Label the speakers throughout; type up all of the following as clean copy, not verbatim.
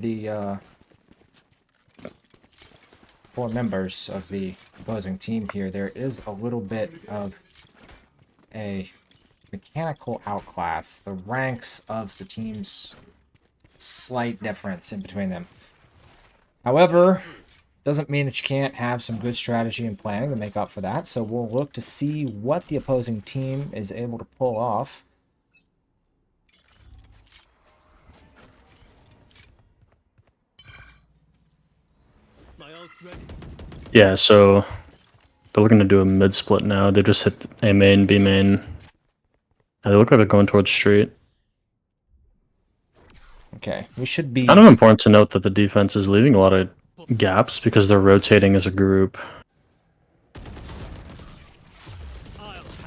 Speaker 1: the four members of the opposing team here, there is a little bit of a mechanical outclass. The ranks of the teams, slight difference in between them. However, doesn't mean that you can't have some good strategy and planning to make up for that. So we'll look to see what the opposing team is able to pull off.
Speaker 2: Yeah, so they're looking to do a mid split now. They just hit A main, B main. They look like they're going towards street.
Speaker 1: Okay, we should be...
Speaker 2: Kind of important to note that the defense is leaving a lot of gaps because they're rotating as a group.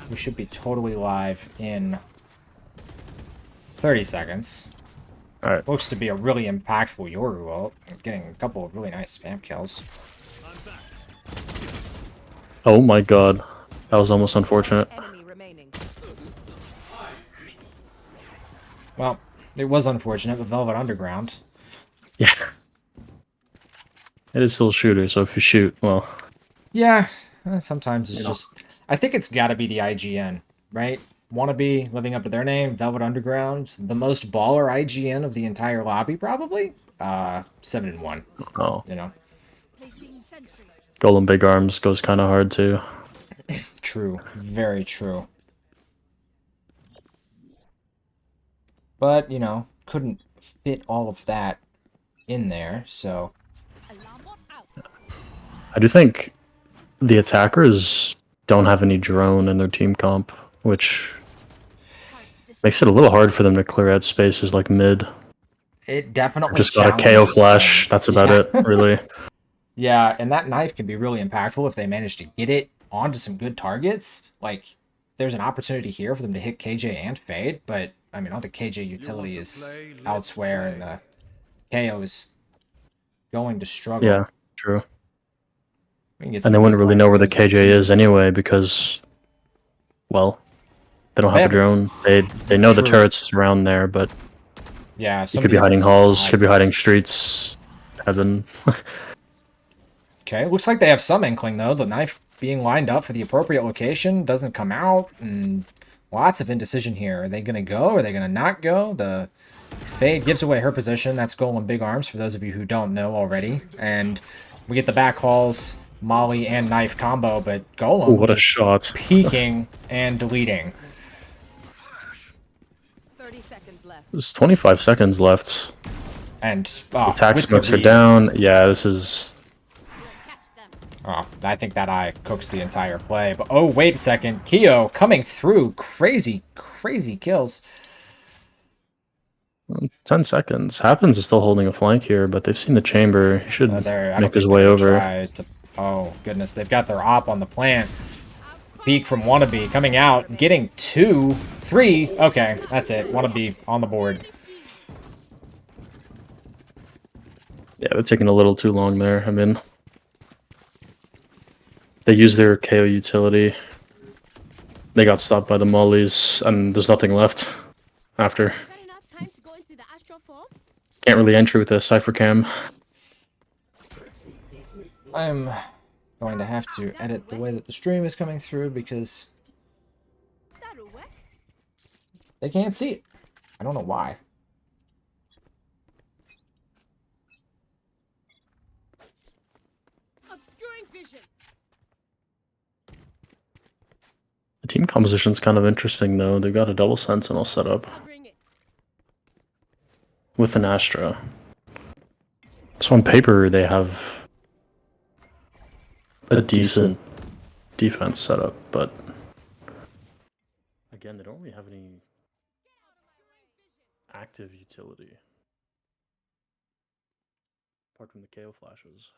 Speaker 1: We should be totally live in 30 seconds.
Speaker 2: Alright.
Speaker 1: Looks to be a really impactful Yoru ult. Getting a couple of really nice spam kills.
Speaker 2: Oh my god. That was almost unfortunate.
Speaker 1: Well, it was unfortunate, but Velvet Underground.
Speaker 2: Yeah. It is still a shooter, so if you shoot, well...
Speaker 1: Yeah, sometimes it's just... I think it's gotta be the IGN, right? Wannabe, living up to their name, Velvet Underground. The most baller IGN of the entire lobby, probably? 7-1.
Speaker 2: Oh.
Speaker 1: You know?
Speaker 2: Golem Big Arms goes kind of hard, too.
Speaker 1: True. Very true. But, you know, couldn't fit all of that in there, so...
Speaker 2: I do think the attackers don't have any drone in their team comp, which makes it a little hard for them to clear out spaces like mid.
Speaker 1: It definitely
Speaker 2: Just got a KO flash,
Speaker 1: them.
Speaker 2: that's about it, really.
Speaker 1: Yeah, and that knife can be really impactful if they manage to get it onto some good targets. Like, there's an opportunity here for them to hit KJ and Fade, but, I mean, all the KJ utility is elsewhere, and the KO is going to struggle.
Speaker 2: Yeah, true.
Speaker 1: And
Speaker 2: they wouldn't really know where the KJ is anyway, because, well, they don't have a drone. They know the turrets around there, but
Speaker 1: yeah,
Speaker 2: he could be hiding halls, could be hiding streets, heaven.
Speaker 1: Okay, looks like they have some inkling, though. The knife being lined up for the appropriate location doesn't come out, and lots of indecision here. Are they going to go? Are they going to not go? The Fade gives away her position. That's Golem Big Arms, for those of you who don't know already. And we get the back hauls, Molly and knife combo, but Golem
Speaker 2: Ooh, what a shot.
Speaker 1: Peeking and deleting.
Speaker 3: 30 seconds left.
Speaker 2: There's 25 seconds left.
Speaker 1: And
Speaker 2: attack smokes are down. Yeah, this is...
Speaker 1: Oh, I think that eye cooks the entire play. But oh, wait a second. Keo coming through. Crazy, crazy kills.
Speaker 2: 10 seconds. Happens is still holding a flank here, but they've seen the chamber. He should make his way over.
Speaker 1: Oh, goodness. They've got their op on the plant. Peek from Wannabe coming out. Getting 2, 3. Okay, that's it. Wannabe on the board.
Speaker 2: Yeah, they're taking a little too long there. I mean... They used their KO utility. They got stopped by the mollies, and there's nothing left after. Can't really enter with a Cypher Cam.
Speaker 1: I'm going to have to edit the way that the stream is coming through because they can't see it. I don't know why.
Speaker 3: Obscuring vision.
Speaker 2: The team composition's kind of interesting, though. They've got a double sentinel set up with an Astra. So on paper, they have a decent defense setup, but again, they don't really have any active utility apart from the KO flashes.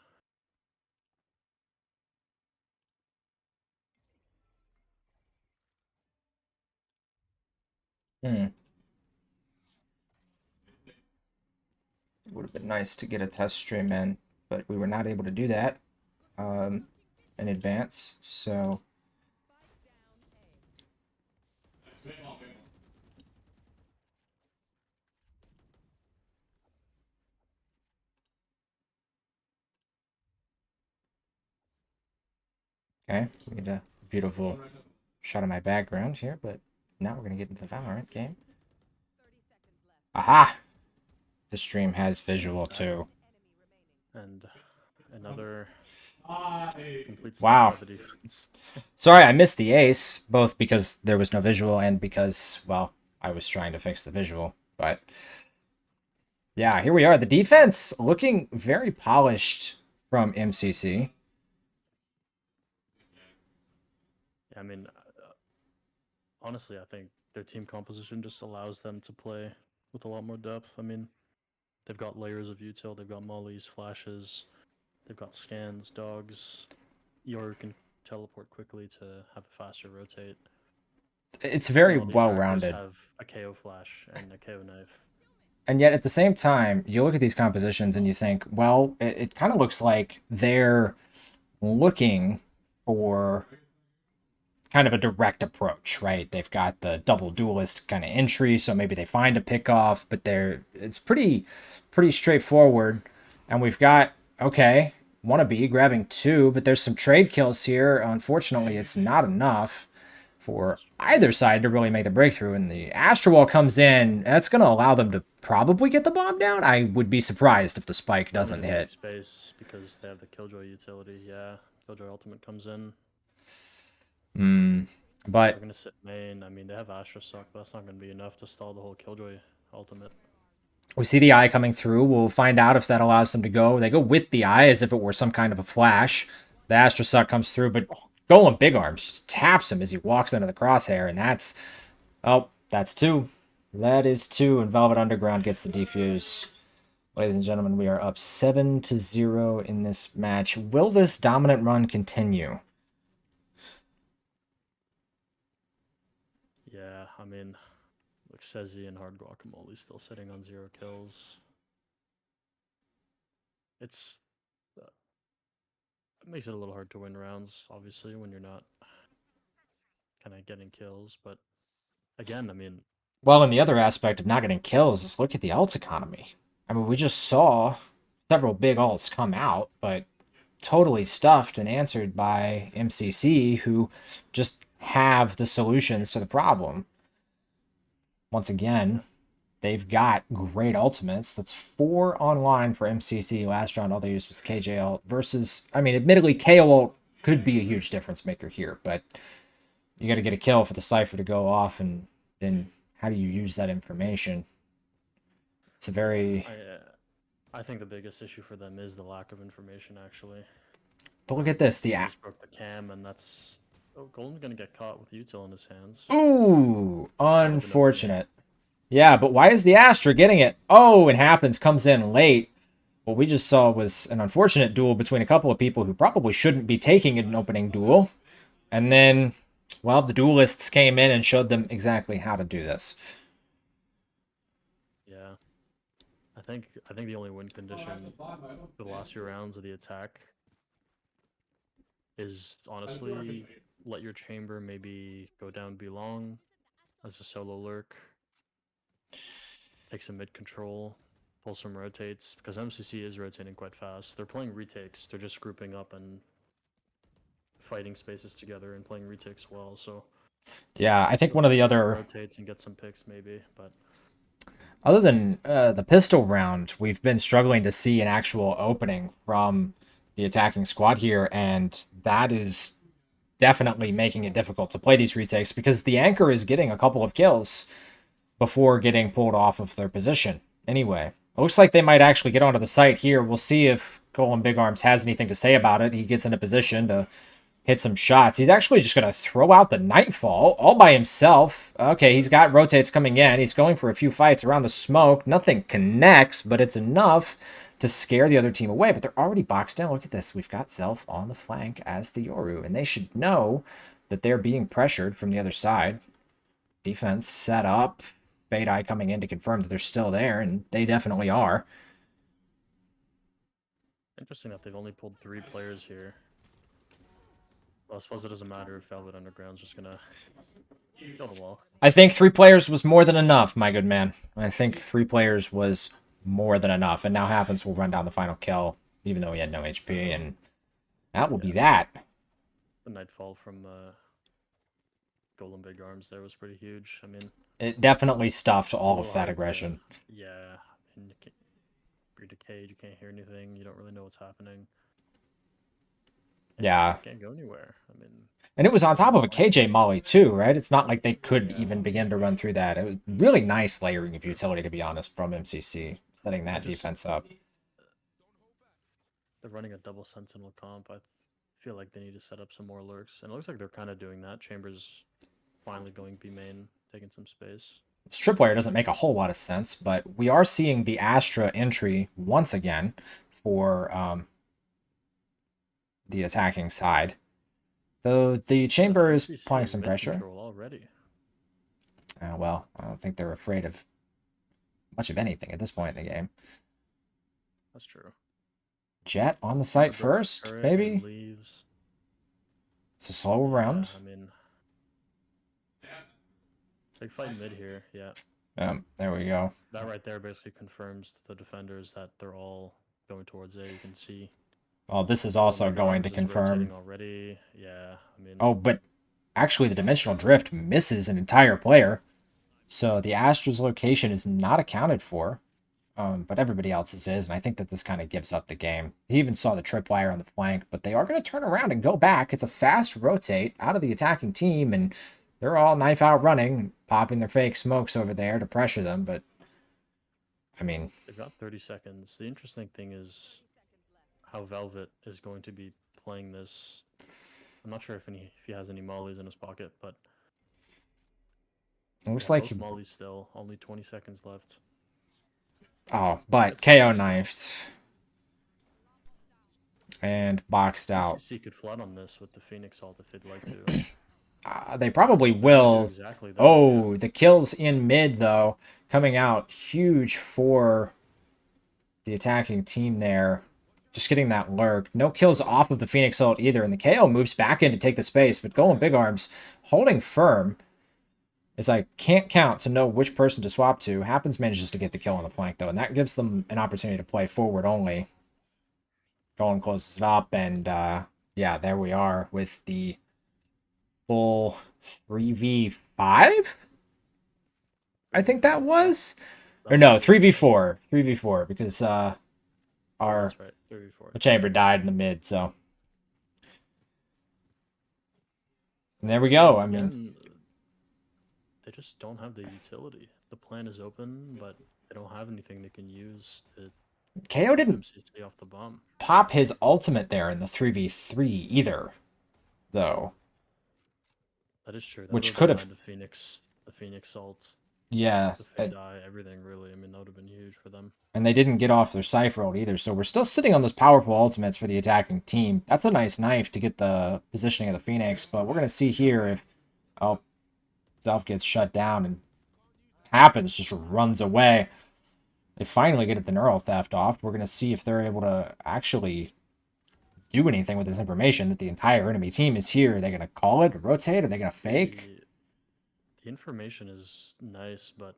Speaker 1: It would have been nice to get a test stream in, but we were not able to do that in advance, so... Okay, we need a beautiful shot of my background here, but now we're gonna get into the Valorant game. Aha! The stream has visual too.
Speaker 2: And another complete
Speaker 1: Wow.
Speaker 2: stop by the defense.
Speaker 1: Sorry, I missed the ace, both because there was no visual and because, well, I was trying to fix the visual. But yeah, here we are. The defense looking very polished from MCC.
Speaker 2: I mean, honestly, I think their team composition just allows them to play with a lot more depth. I mean, they've got layers of util, they've got mollies, flashes, they've got scans, dogs. Yoru can teleport quickly to have a faster rotate.
Speaker 1: It's very
Speaker 2: While the attackers
Speaker 1: well-rounded.
Speaker 2: have a KO flash and a KO knife.
Speaker 1: And yet at the same time, you look at these compositions and you think, well, it kind of looks like they're looking for kind of a direct approach, right? They've got the double duelist kind of entry, so maybe they find a pick off, but it's pretty straightforward. And we've got, okay, wannabe grabbing 2, but there's some trade kills here. Unfortunately, it's not enough for either side to really make the breakthrough. And the Astro Wall comes in, that's going to allow them to probably get the bomb down. I would be surprised if the spike doesn't hit.
Speaker 2: Space because they have the Killjoy utility. Yeah, Killjoy ultimate comes in.
Speaker 1: But
Speaker 2: They're gonna sit main. I mean, they have Astra Suck, but that's not gonna be enough to stall the whole Killjoy ultimate.
Speaker 1: we see the eye coming through. We'll find out if that allows them to go. They go with the eye as if it were some kind of a flash. The Astra Suck comes through, but Golem Big Arms just taps him as he walks into the crosshair, and that's 2. That is 2, and Velvet Underground gets the defuse. Ladies and gentlemen, we are up 7-0 in this match. Will this dominant run continue?
Speaker 2: Yeah, I mean, look, Sezi and Hard Guacamole still sitting on 0 kills. It's it makes it a little hard to win rounds, obviously, when you're not kind of getting kills. But again, I mean,
Speaker 1: Well, and the other aspect of not getting kills is look at the ult economy. I mean, we just saw several big ults come out, but totally stuffed and answered by MCC, who just have the solutions to the problem. Once again, they've got great ultimates. That's 4 online for MCC. Last round, all they used was the KJ ult versus, I mean, admittedly, KO ult could be a huge difference maker here, but you got to get a kill for the Cypher to go off, and then how do you use that information? It's a very...
Speaker 2: I think the biggest issue for them is the lack of information, actually.
Speaker 1: But look at this. The
Speaker 2: just broke the cam, and that's... Oh, Golden's gonna get caught with util in his hands.
Speaker 1: Ooh, unfortunate. Yeah, but why is the Astra getting it? Oh, it happens, comes in late. What we just saw was an unfortunate duel between a couple of people who probably shouldn't be taking an opening duel. And then, well, the duelists came in and showed them exactly how to do this.
Speaker 2: Yeah. I think the only win condition for the last few rounds of the attack is honestly let your chamber maybe go down be long as a solo lurk. Take some mid control, pull some rotates, because MCC is rotating quite fast. They're playing retakes, they're just grouping up and fighting spaces together and playing retakes well, so
Speaker 1: yeah, I think one of the other
Speaker 2: rotates and get some picks maybe, but
Speaker 1: other than the pistol round, we've been struggling to see an actual opening from the attacking squad here, and that is definitely making it difficult to play these retakes because the anchor is getting a couple of kills before getting pulled off of their position. Anyway, it looks like they might actually get onto the site here. We'll see if Golem Big Arms has anything to say about it. He gets into position to hit some shots. He's actually just going to throw out the Nightfall all by himself. Okay, he's got rotates coming in. He's going for a few fights around the smoke. Nothing connects, but it's enough to scare the other team away. But they're already boxed in. Look at this. We've got Self on the flank as the Yoru, and they should know that they're being pressured from the other side. Defense set up. Fade Eye coming in to confirm that they're still there, and they definitely are.
Speaker 2: Interesting that they've only pulled 3 players here. Well, I suppose it doesn't matter if Velvet Underground's just gonna kill the wall.
Speaker 1: I think 3 players was more than enough, my good man. I think 3 players was more than enough, and now Happens will run down the final kill, even though he had no HP, and that will be that.
Speaker 2: the nightfall from Golden Big Arms there was pretty huge. I mean,
Speaker 1: It definitely stuffed
Speaker 2: it's a
Speaker 1: all
Speaker 2: little
Speaker 1: of that
Speaker 2: hard to-
Speaker 1: aggression.
Speaker 2: yeah, and you're decayed. You can't hear anything. You don't really know what's happening. And
Speaker 1: Yeah.
Speaker 2: you can't go anywhere. I mean,
Speaker 1: And it was on top of a KJ Molly too, right? It's not like they could
Speaker 2: Yeah.
Speaker 1: even begin to run through that. It was really nice layering of utility, to be honest, from MCC, setting that
Speaker 2: Just-
Speaker 1: defense up.
Speaker 2: they're running a double sentinel comp. I feel like they need to set up some more lurks, and it looks like they're kind of doing that. Chambers finally going B main, taking some space.
Speaker 1: This tripwire doesn't make a whole lot of sense, but we are seeing the Astra entry once again for the attacking side. Though the chamber is
Speaker 2: MCC
Speaker 1: applying some
Speaker 2: mid
Speaker 1: pressure.
Speaker 2: control already.
Speaker 1: Well, I don't think they're afraid of much of anything at this point in the game.
Speaker 2: That's true.
Speaker 1: Jet on the site
Speaker 2: The broken
Speaker 1: first,
Speaker 2: turret
Speaker 1: maybe?
Speaker 2: and leaves.
Speaker 1: It's a slow round.
Speaker 2: I mean, big fight mid here. Yeah,
Speaker 1: There we go.
Speaker 2: that right there basically confirms to the defenders that they're all going towards A. You can see.
Speaker 1: Well, this is also
Speaker 2: Big
Speaker 1: going to
Speaker 2: Arms is
Speaker 1: confirm.
Speaker 2: rotating already. Yeah, I mean.
Speaker 1: Oh, but actually the dimensional drift misses an entire player. So the Astra's location is not accounted for. But everybody else's is, and I think that this kind of gives up the game. He even saw the tripwire on the flank, but they are going to turn around and go back. It's a fast rotate out of the attacking team, and they're all knife out running, popping their fake smokes over there to pressure them, but I mean...
Speaker 2: They've got 30 seconds. The interesting thing is how Velvet is going to be playing this. I'm not sure if he has any mollies in his pocket, but...
Speaker 1: It looks
Speaker 2: yeah,
Speaker 1: like...
Speaker 2: both mollies still. Only 20 seconds left.
Speaker 1: Oh, but
Speaker 2: It's
Speaker 1: KO
Speaker 2: nice.
Speaker 1: knifed. And boxed out.
Speaker 2: NCC could flood on this with the Phoenix ult if they'd like to.
Speaker 1: They probably
Speaker 2: They do
Speaker 1: will.
Speaker 2: exactly that,
Speaker 1: Oh,
Speaker 2: yeah.
Speaker 1: the kills in mid, though, coming out huge for the attacking team there. Just getting that lurk. No kills off of the Phoenix ult either, and the KO moves back in to take the space, but Golden Big Arms holding firm. As I can't count to know which person to swap to. Happens manages to get the kill on the flank, though, and that gives them an opportunity to play forward only. Golden closes it up, and yeah, there we are with the full 3v5? I think that was? Or no, 3v4. 3v4, because our
Speaker 2: That's right, 34.
Speaker 1: the chamber died in the mid, so. And there we go. I mean,
Speaker 2: Again, they just don't have the utility. The plan is open, but they don't have anything they can use to
Speaker 1: KO didn't
Speaker 2: MCC off the bomb.
Speaker 1: pop his ultimate there in the 3v3 either, though.
Speaker 2: That is true. That
Speaker 1: Which
Speaker 2: would've
Speaker 1: could have-
Speaker 2: denied the Phoenix ult,
Speaker 1: Yeah,
Speaker 2: the Fade die, everything really. I mean, that would have been huge for them.
Speaker 1: and they didn't get off their Cypher ult either, so we're still sitting on those powerful ultimates for the attacking team. That's a nice knife to get the positioning of the Phoenix, but we're going to see here if... Oh, Self gets shut down and happens, just runs away. They finally get the neural theft off. We're going to see if they're able to actually do anything with this information that the entire enemy team is here. Are they going to call it, rotate? Are they going to fake?
Speaker 2: The information is nice, but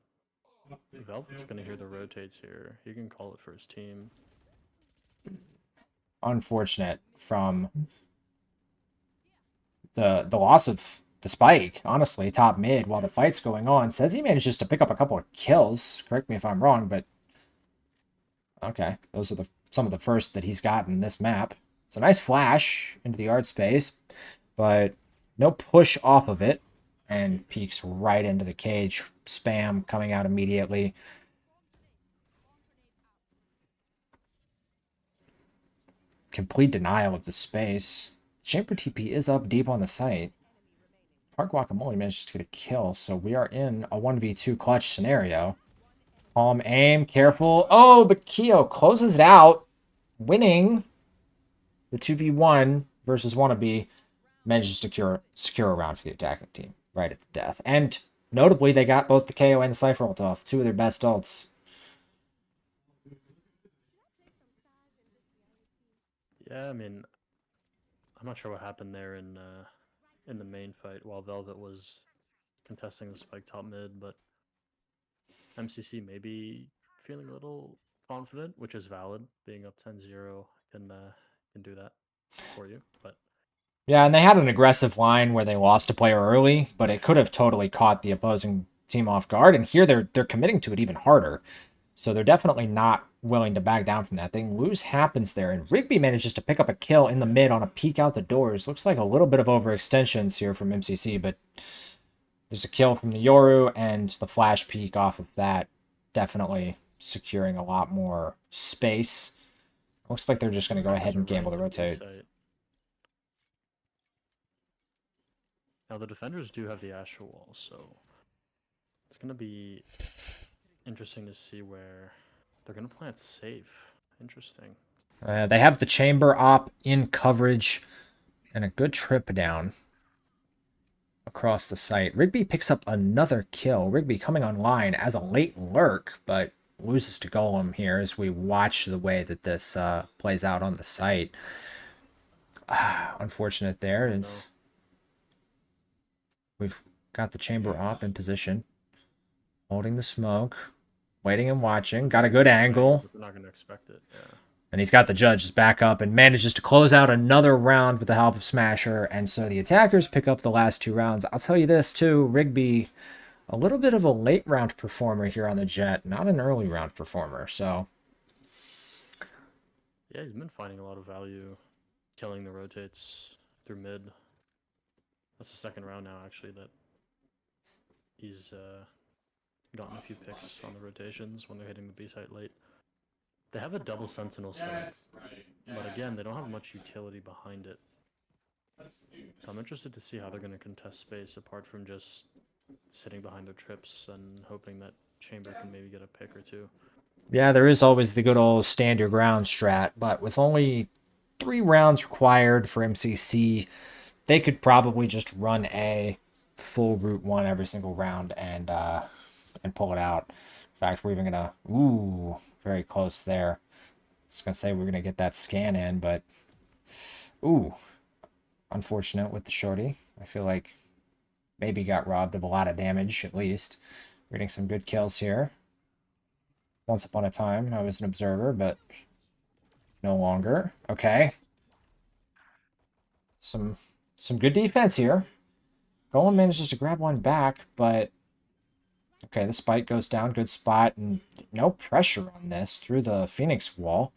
Speaker 2: Velvet's going to hear the rotates here. He can call it for his team.
Speaker 1: Unfortunate from the loss of the spike, honestly, top mid while the fight's going on. Says he manages to pick up a couple of kills. Correct me if I'm wrong, but okay, those are some of the first that he's gotten this map. It's a nice flash into the yard space, but no push off of it, and peeks right into the cage. Spam coming out immediately. Complete denial of the space. Chamber TP is up deep on the site. Park Guacamole manages to get a kill, so we are in a 1v2 clutch scenario. Calm aim, careful. Oh, but Keo closes it out, winning the 2v1 versus wannabe. Manages to secure a round for the attacking team right at the death. And notably, they got both the KO and the Cypher ult off. Two of their best ults.
Speaker 2: Yeah, I mean, I'm not sure what happened there in the main fight while Velvet was contesting the spike top mid, but MCC maybe feeling a little confident, which is valid. Being up 10-0 can do that for you, but
Speaker 1: Yeah, and they had an aggressive line where they lost a player early, but it could have totally caught the opposing team off guard. And here they're committing to it even harder. So they're definitely not willing to back down from that thing. Lose happens there, and Rigby manages to pick up a kill in the mid on a peek out the doors. Looks like a little bit of overextensions here from MCC, but there's a kill from the Yoru, and the flash peek off of that definitely securing a lot more space. Looks like they're just going to go ahead and gamble to rotate.
Speaker 2: Now the defenders do have the Astra wall, so it's going to be interesting to see where they're going to plant safe. Interesting.
Speaker 1: They have the chamber op in coverage and a good trip down across the site. Rigby picks up another kill. Rigby coming online as a late lurk, but loses to Golem here as we watch the way that this plays out on the site. Unfortunate there is we've got the chamber op in position, holding the smoke, waiting and watching. Got a good angle.
Speaker 2: We're not going to expect it. Yeah.
Speaker 1: And he's got the judges back up and manages to close out another round with the help of Smasher. And so the attackers pick up the last 2 rounds. I'll tell you this, too. Rigby, a little bit of a late round performer here on the Jet, not an early round performer. So,
Speaker 2: yeah, he's been finding a lot of value killing the rotates through mid. That's the second round now, actually, that he's gotten a few picks on the rotations when they're hitting the B site late. They have a double sentinel site, but again, they don't have much utility behind it. So I'm interested to see how they're going to contest space apart from just sitting behind their trips and hoping that Chamber can maybe get a pick or 2.
Speaker 1: yeah, there is always the good old stand your ground strat, but with only 3 rounds required for MCC, they could probably just run a full Route 1 every single round and pull it out. In fact, we're even gonna, very close there. I was gonna say we're gonna get that scan in, but unfortunate with the shorty. I feel like maybe got robbed of a lot of damage, at least. We're getting some good kills here. Once upon a time, I was an observer, but no longer. Okay. Some good defense here. Golem manages to grab one back, but okay, the spike goes down, good spot, and no pressure on this through the Phoenix wall.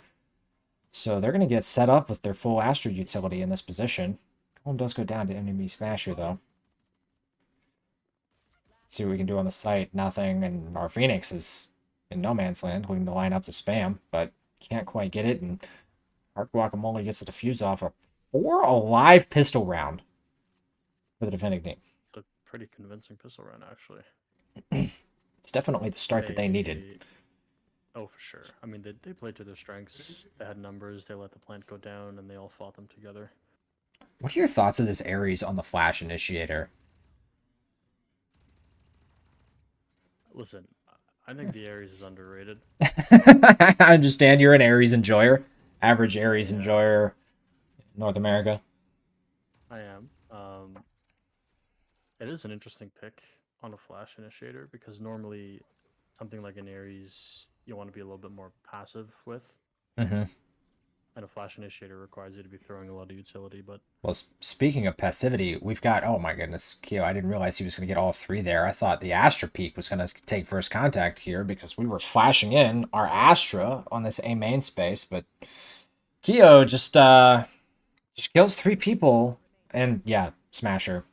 Speaker 1: So they're going to get set up with their full Astra utility in this position. Golem does go down to enemy Smasher, though. Let's see what we can do on the site. Nothing, and our Phoenix is in no man's land, looking to line up to spam, but can't quite get it, and Art Guacamole gets the defuse off a 4 alive pistol round for the defending team.
Speaker 2: It's a pretty convincing pistol round, actually.
Speaker 1: It's definitely the start that they needed.
Speaker 2: Oh, for sure. I mean, they played to their strengths. They had numbers. They let the plant go down, and they all fought them together.
Speaker 1: What are your thoughts of this Ares on the Flash Initiator?
Speaker 2: Listen, I think the Ares is underrated.
Speaker 1: I understand you're an Ares enjoyer. Average Ares enjoyer in North America.
Speaker 2: I am. It is an interesting pick on a Flash Initiator because normally something like an Ares you want to be a little bit more passive with.
Speaker 1: Mm-hmm.
Speaker 2: And a Flash Initiator requires you to be throwing a lot of utility, but...
Speaker 1: Well, speaking of passivity, we've got... Oh my goodness, Keo, I didn't realize he was going to get all 3 there. I thought the Astra Peak was going to take first contact here because we were flashing in our Astra on this A main space, but Keo just kills 3 people, and yeah, Smasher.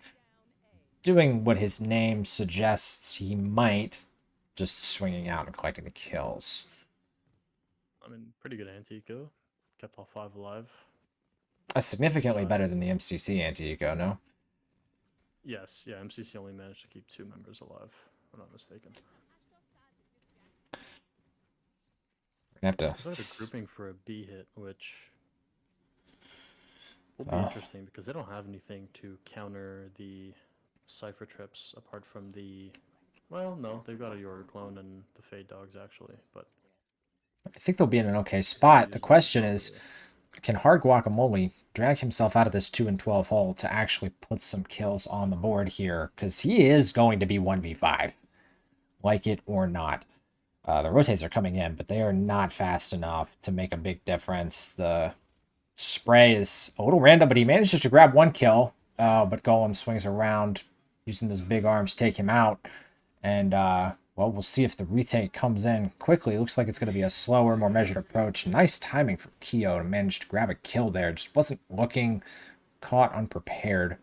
Speaker 1: Doing what his name suggests he might, just swinging out and collecting the kills.
Speaker 2: I mean, pretty good anti-eco. Kept all 5 alive.
Speaker 1: Significantly better than the MCC anti-eco, no?
Speaker 2: Yes, yeah, MCC only managed to keep 2 members alive, if I'm not mistaken.
Speaker 1: We have to...
Speaker 2: It's like a grouping for a B hit, which will be interesting because they don't have anything to counter the Cypher trips apart from the... Well, no, they've got a Yoru clone and the Fade Dogs, actually, but...
Speaker 1: I think they'll be in an okay spot. The question is, can Hard Guacamole drag himself out of this 2-12 hole to actually put some kills on the board here? Because he is going to be 1v5, like it or not. The rotates are coming in, but they are not fast enough to make a big difference. The spray is a little random, but he manages to grab 1 kill. But Golem swings around, using those big arms to take him out. And, well, we'll see if the retake comes in quickly. It looks like it's going to be a slower, more measured approach. Nice timing from Keo to manage to grab a kill there. Just wasn't looking, caught unprepared.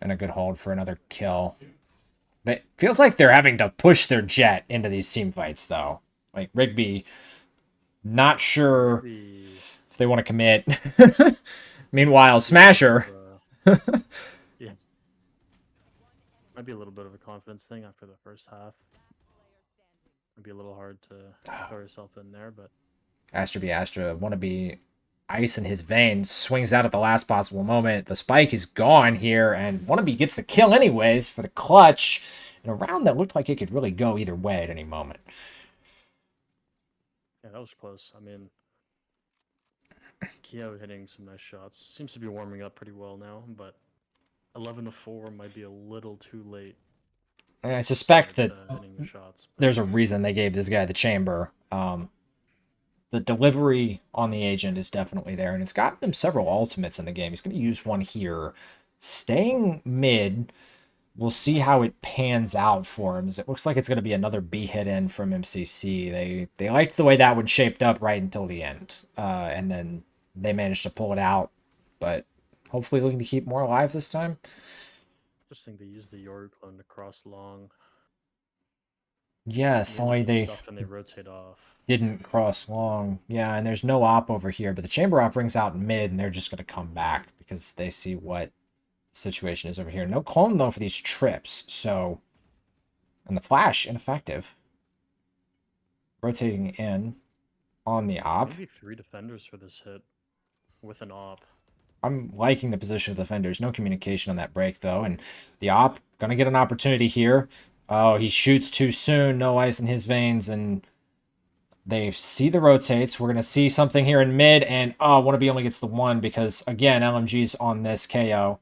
Speaker 1: And a good hold for another kill. It feels like they're having to push their jet into these team fights, though. Like, Rigby, not sure if they want to commit. Meanwhile, Smasher.
Speaker 2: Yeah. Might be a little bit of a confidence thing after the first half. Might be a little hard to throw yourself in there, but
Speaker 1: Astra v Astra, want to be ice in his veins, swings out at the last possible moment. The spike is gone here, and Wannabe gets the kill anyways for the clutch in a round that looked like it could really go either way at any moment.
Speaker 2: yeah, that was close. I mean, Keo hitting some nice shots. Seems to be warming up pretty well now, but 11-4 might be a little too late.
Speaker 1: And I suspect that
Speaker 2: hitting the shots,
Speaker 1: there's a reason they gave this guy the chamber. The delivery on the agent is definitely there, and it's gotten him several ultimates in the game. He's going to use one here. Staying mid, we'll see how it pans out for him, as it looks like it's going to be another B hit in from MCC. They liked the way that one shaped up right until the end, and then they managed to pull it out, but hopefully looking to keep more alive this time.
Speaker 2: Just think they used the Yoru clone to cross long.
Speaker 1: Yes, only they
Speaker 2: rotate off.
Speaker 1: Didn't cross long. Yeah, and there's no op over here, but the chamber op rings out in mid, and they're just going to come back because they see what the situation is over here. No clone, though, for these trips, so... And the flash, ineffective. Rotating in on the op.
Speaker 2: Maybe 3 defenders for this hit with an op.
Speaker 1: I'm liking the position of the defenders. No communication on that break, though, and the op going to get an opportunity here. Oh, he shoots too soon. No ice in his veins, and... They see the rotates. We're going to see something here in mid, and Wannabe only gets the 1 because, again, LMG's on this KO.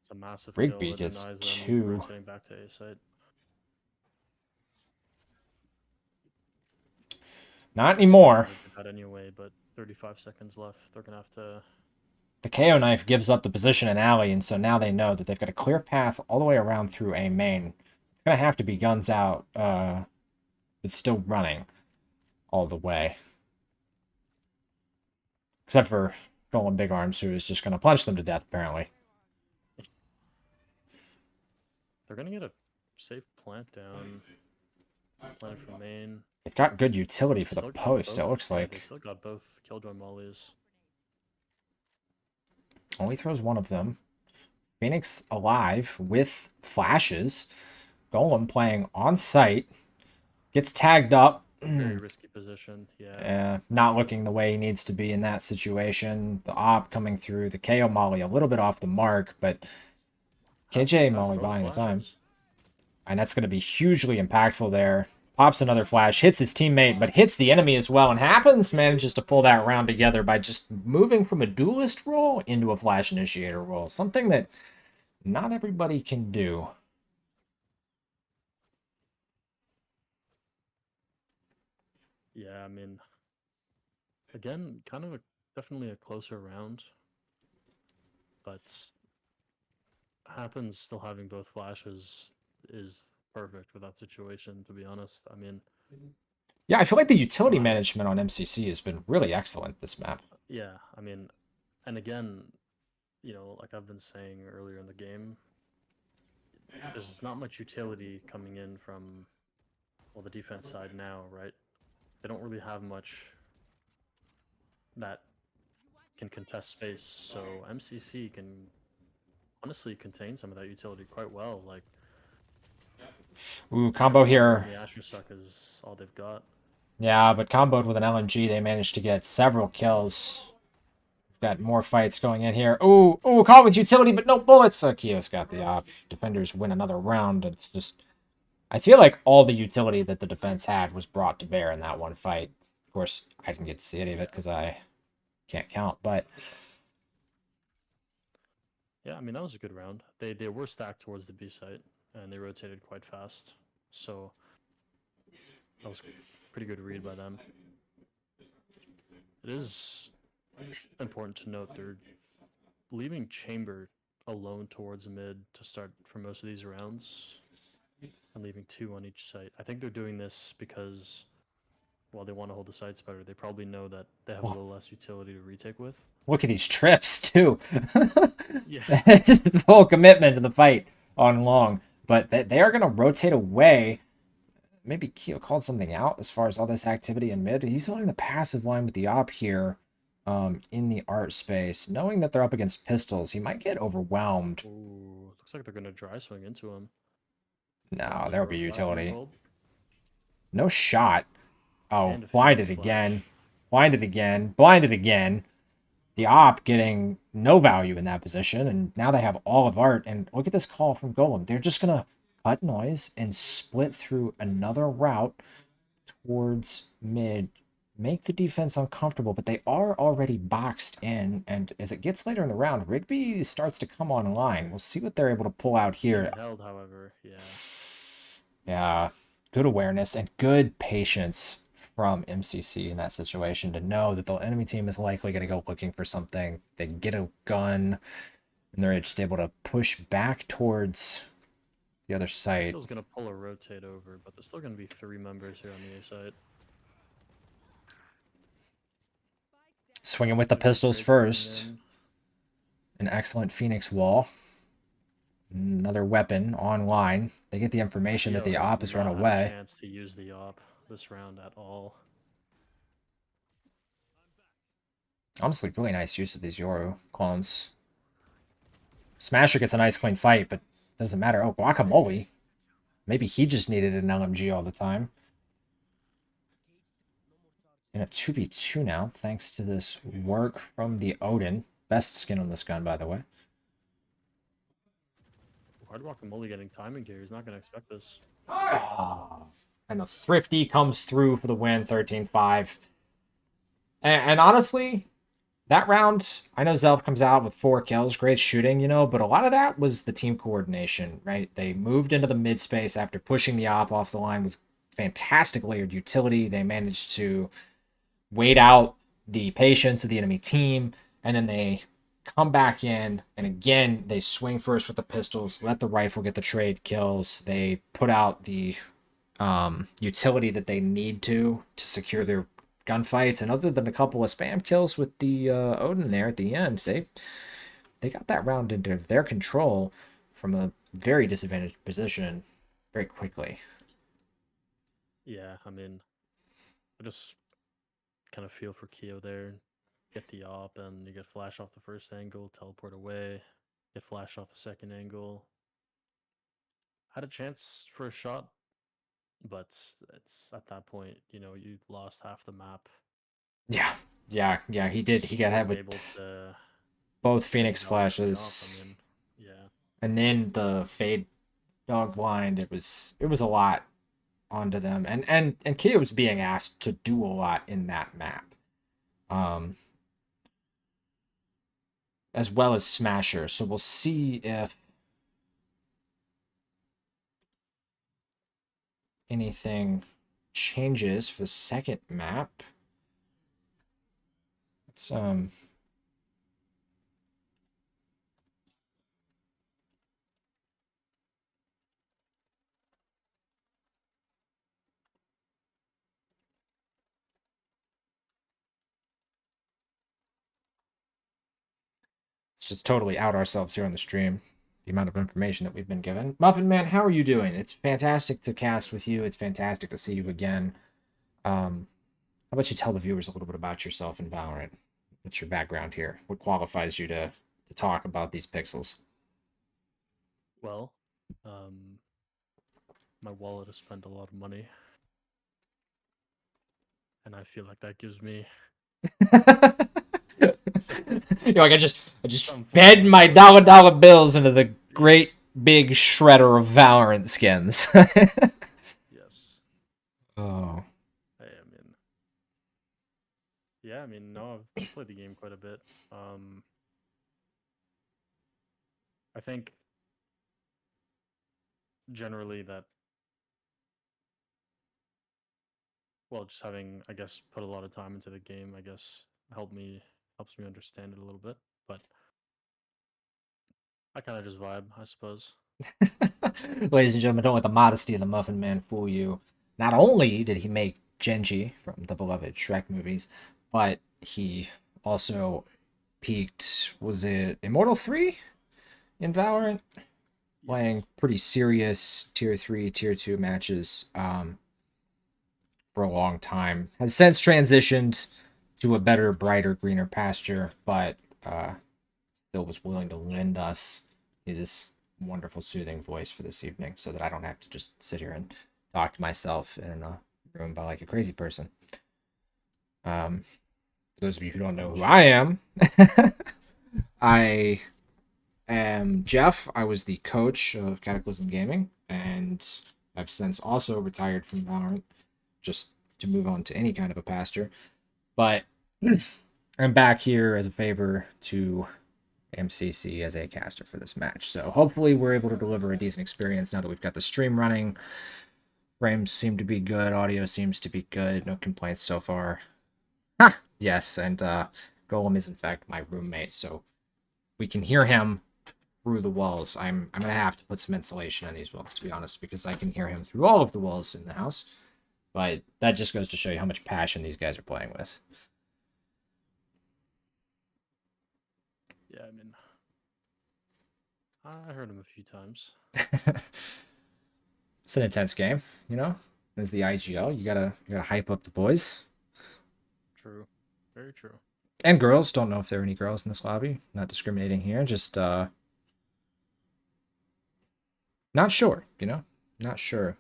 Speaker 2: It's a massive
Speaker 1: Rigby
Speaker 2: kill.
Speaker 1: gets
Speaker 2: Denies
Speaker 1: 2.
Speaker 2: Rotating back to A site.
Speaker 1: Not anymore.
Speaker 2: That anyway, but 35 seconds left. They're going to have to...
Speaker 1: The KO knife gives up the position in alley, and so now they know that they've got a clear path all the way around through A main. It's going to have to be guns out. It's still running all the way. Except for Golem Big Arms, who is just going to punch them to death, apparently.
Speaker 2: They're going to get a safe plant down. Plant from main.
Speaker 1: They've got good utility for the post, it looks like.
Speaker 2: They still got both Killjoy mollies.
Speaker 1: Only throws 1 of them. Phoenix alive with flashes. Golem playing on site. Gets tagged up.
Speaker 2: Very risky position,
Speaker 1: yeah. Not looking the way he needs to be in that situation. The op coming through. The KO molly a little bit off the mark, but KJ molly buying the time. And that's going to be hugely impactful there. Pops another flash, hits his teammate, but hits the enemy as well. And Happens manages to pull that round together by just moving from a duelist role into a flash initiator role. Something that not everybody can do.
Speaker 2: Yeah, I mean, again, kind of definitely a closer round, but Happens still having both flashes is perfect for that situation, to be honest. I mean,
Speaker 1: yeah, I feel like the utility management on MCC has been really excellent this map.
Speaker 2: Yeah, I mean, and again, you know, like I've been saying earlier in the game, there's not much utility coming in from, well, the defense side now, right? They don't really have much that can contest space, so MCC can honestly contain some of that utility quite well. Like,
Speaker 1: ooh, combo here.
Speaker 2: The Asher suck is all they've got.
Speaker 1: Yeah, but comboed with an LMG, they managed to get several kills. We've got more fights going in here. Ooh, caught with utility, but no bullets. Keo's got the op. Defenders win another round. It's just... I feel like all the utility that the defense had was brought to bear in that one fight. Of course, I didn't get to see any of it because I can't count, but...
Speaker 2: Yeah, I mean, that was a good round. They were stacked towards the B site, and they rotated quite fast. So, that was a pretty good read by them. It is important to note they're leaving chamber alone towards mid to start for most of these rounds, and leaving 2 on each site. I think they're doing this because, while they want to hold the sites better, they probably know that they have a
Speaker 1: Oh.
Speaker 2: little less utility to retake with.
Speaker 1: Look at these trips, too.
Speaker 2: Yeah.
Speaker 1: Full commitment to the fight on long. But they are going to rotate away. Maybe Keo called something out as far as all this activity in mid. He's holding the passive line with the op here in the art space. Knowing that they're up against pistols, he might get overwhelmed.
Speaker 2: Ooh, looks like they're gonna dry swing into him.
Speaker 1: No, there'll be
Speaker 2: 1-0 flash being
Speaker 1: utility.
Speaker 2: pulled.
Speaker 1: No shot. Oh,
Speaker 2: And a
Speaker 1: blinded
Speaker 2: Phoenix
Speaker 1: again.
Speaker 2: flash.
Speaker 1: Blinded again. Blinded again. The op getting no value in that position, and now they have all of art. And look at this call from Golem. They're just gonna cut noise and split through another route towards mid, make the defense uncomfortable, but they are already boxed in. And as it gets later in the round, Rigby starts to come online. We'll see what they're able to pull out here.
Speaker 2: He held, however, yeah.
Speaker 1: Yeah, good awareness and good patience from MCC in that situation to know that the enemy team is likely going to go looking for something. They get a gun, and they're just able to push back towards the other site.
Speaker 2: Skill's gonna pull a rotate over, but there's still gonna be 3 members here on the A side.
Speaker 1: Swinging with the pistols
Speaker 2: Trade coming
Speaker 1: first.
Speaker 2: in.
Speaker 1: An excellent Phoenix wall. Another weapon online. They get the information that
Speaker 2: Keo
Speaker 1: the
Speaker 2: has
Speaker 1: op has run
Speaker 2: not had a
Speaker 1: away.
Speaker 2: chance to use the op this round at all.
Speaker 1: Honestly, really nice use of these Yoru clones. Smasher gets a nice clean fight, but doesn't matter. Oh, Guacamole. Maybe he just needed an LMG all the time. In a 2v2 now, thanks to this work from the Odin. Best skin on this gun, by the way.
Speaker 2: Hard Guacamole getting timing here. He's not gonna expect this.
Speaker 1: Oh, and the Thrifty comes through for the win, 13-5. And honestly, that round, I know Zelf comes out with 4 kills, great shooting, you know, but a lot of that was the team coordination, right? They moved into the mid space after pushing the op off the line with fantastic layered utility. They managed to wait out the patience of the enemy team, and then they come back in, and again, they swing first with the pistols, let the rifle get the trade kills. They put out the utility that they need to secure their gunfights, and other than a couple of spam kills with the Odin there at the end, they got that round into their control from a very disadvantaged position very quickly.
Speaker 2: Yeah, I mean, I just kind of feel for Keo there. Get the op, and you get flash off the first angle, teleport away, get flash off the second angle. Had a chance for a shot, but it's at that point, you know, you lost half the map.
Speaker 1: Yeah, he did. He got hit
Speaker 2: Wasn't
Speaker 1: with
Speaker 2: able to
Speaker 1: both
Speaker 2: get
Speaker 1: Phoenix
Speaker 2: the value from the op.
Speaker 1: flashes,
Speaker 2: I mean, yeah.
Speaker 1: and then the fade dog blind. It was a lot onto them, and Kia was being asked to do a lot in that map, as well as Smasher. So we'll see if anything changes for the second map. It's let's just totally out ourselves here on the stream. The amount of information that we've been given. Muffin Man, how are you doing? It's fantastic to cast with you. It's fantastic to see you again. How about you tell the viewers a little bit about yourself in Valorant? What's your background here? What qualifies you to talk about these pixels?
Speaker 2: Well, my wallet has spent a lot of money, and I feel like that gives me
Speaker 1: Like I just
Speaker 2: some
Speaker 1: fed
Speaker 2: form
Speaker 1: my
Speaker 2: of-
Speaker 1: dollar bills into the great big shredder of Valorant skins.
Speaker 2: Yes.
Speaker 1: Oh.
Speaker 2: I mean, no, I've played the game quite a bit. I think generally that, well, just having, I guess, put a lot of time into the game, I guess, helped me helps me understand it a little bit. But I kind of just vibe, I suppose.
Speaker 1: Ladies and gentlemen, don't let the modesty of the Muffin Man fool you. Not only did he make Genji from the beloved Shrek movies, but he also peaked, was it Immortal 3 in Valorant? Playing pretty serious tier 3, tier 2 matches for a long time. Has since transitioned to a better, brighter, greener pasture, but still was willing to lend us his wonderful, soothing voice for this evening so that I don't have to just sit here and talk to myself in a room by like a crazy person. For those of you who don't know who I am, I am Jeff. I was the coach of Cataclysm Gaming, and I've since also retired from Valorant just to move on to any kind of a pasture. But I'm back here as a favor to MCC as a caster for this match. So hopefully we're able to deliver a decent experience now that we've got the stream running. Frames seem to be good. Audio seems to be good. No complaints so far. Ha! Yes, and Golem is in fact my roommate, so we can hear him through the walls. I'm gonna have to put some insulation on these walls, to be honest, because I can hear him through all of the walls in the house. But that just goes to show you how much passion these guys are playing with.
Speaker 2: Yeah, I mean, I heard him a few times.
Speaker 1: It's an intense game, you know. As the IGL, you gotta hype up the boys.
Speaker 2: True, very true.
Speaker 1: And girls. Don't know if there are any girls in this lobby. Not discriminating here. Just not sure, you know. Not sure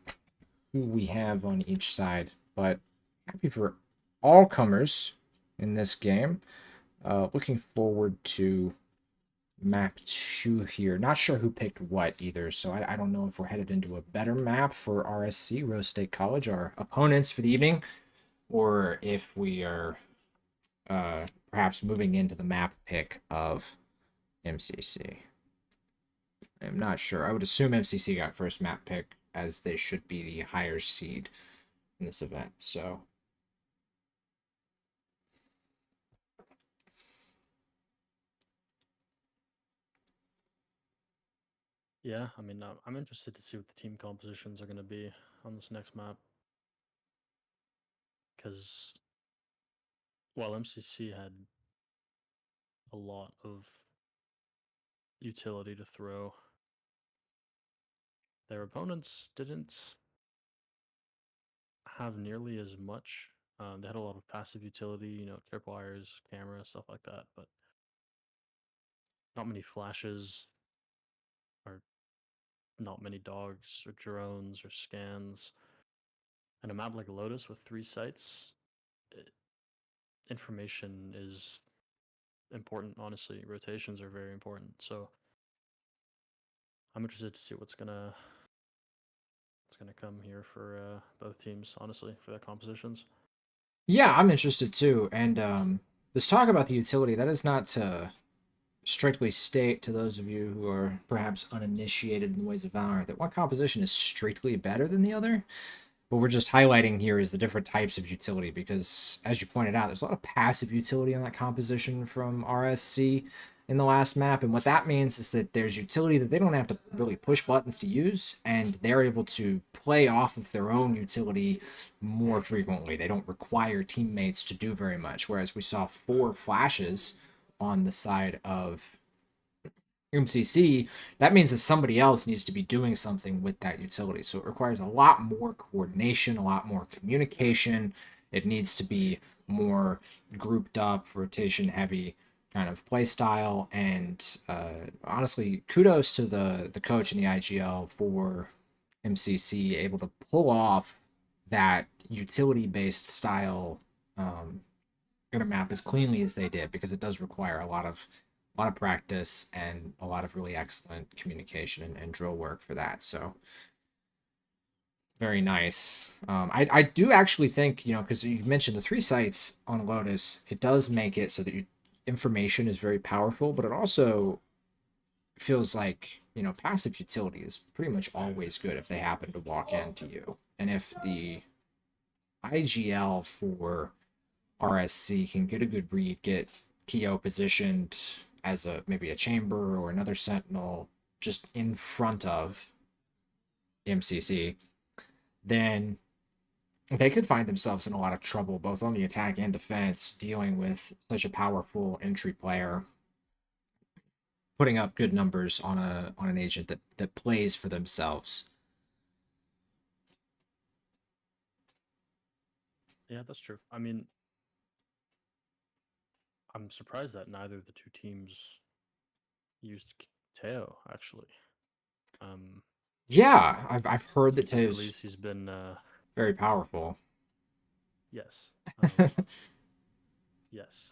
Speaker 1: who we have on each side, but happy for all comers in this game. Looking forward to map 2 here. Not sure who picked what either, so I don't know if we're headed into a better map for RSC, Rose State College, our opponents for the evening, or if we are perhaps moving into the map pick of MCC. I'm not sure. I would assume MCC got first map pick, as they should be the higher seed in this event, so...
Speaker 2: Yeah, I mean, I'm interested to see what the team compositions are going to be on this next map. Because while MCC had a lot of utility to throw, their opponents didn't have nearly as much. They had a lot of passive utility, you know, tripwires, camera, stuff like that, but not many flashes, or not many dogs, or drones, or scans. And a map like Lotus with 3 sites, information is important, honestly. Rotations are very important. So I'm interested to see what's gonna come here for both teams, honestly, for their compositions.
Speaker 1: Yeah, I'm interested too. And this talk about the utility, that is not to strictly state to those of you who are perhaps uninitiated in the ways of Valorant that one composition is strictly better than the other. What we're just highlighting here is the different types of utility because, as you pointed out, there's a lot of passive utility on that composition from RSC in the last map. And what that means is that there's utility that they don't have to really push buttons to use, and they're able to play off of their own utility more frequently. They don't require teammates to do very much, whereas we saw 4 flashes on the side of MCC, that means that somebody else needs to be doing something with that utility. So it requires a lot more coordination, a lot more communication. It needs to be more grouped up, rotation heavy kind of play style. And honestly, kudos to the coach in the IGL for MCC able to pull off that utility based style in a map as cleanly as they did, because it does require a lot of practice and a lot of really excellent communication and drill work for that. So very nice. I do actually think, you know, because you mentioned the 3 sites on Lotus, it does make it so that information is very powerful, but it also feels like, you know, passive utility is pretty much always good if they happen to walk into you. And if the IGL for RSC can get a good read, get Kyo positioned as maybe a chamber or another sentinel just in front of MCC, then they could find themselves in a lot of trouble, both on the attack and defense, dealing with such a powerful entry player, putting up good numbers on an agent that plays for themselves.
Speaker 2: Yeah, that's true. I mean, I'm surprised that neither of the two teams used Teo, actually. Um,
Speaker 1: Yeah, I've heard that
Speaker 2: since his
Speaker 1: Teo's
Speaker 2: release, he's been,
Speaker 1: very powerful.
Speaker 2: yes. Yes.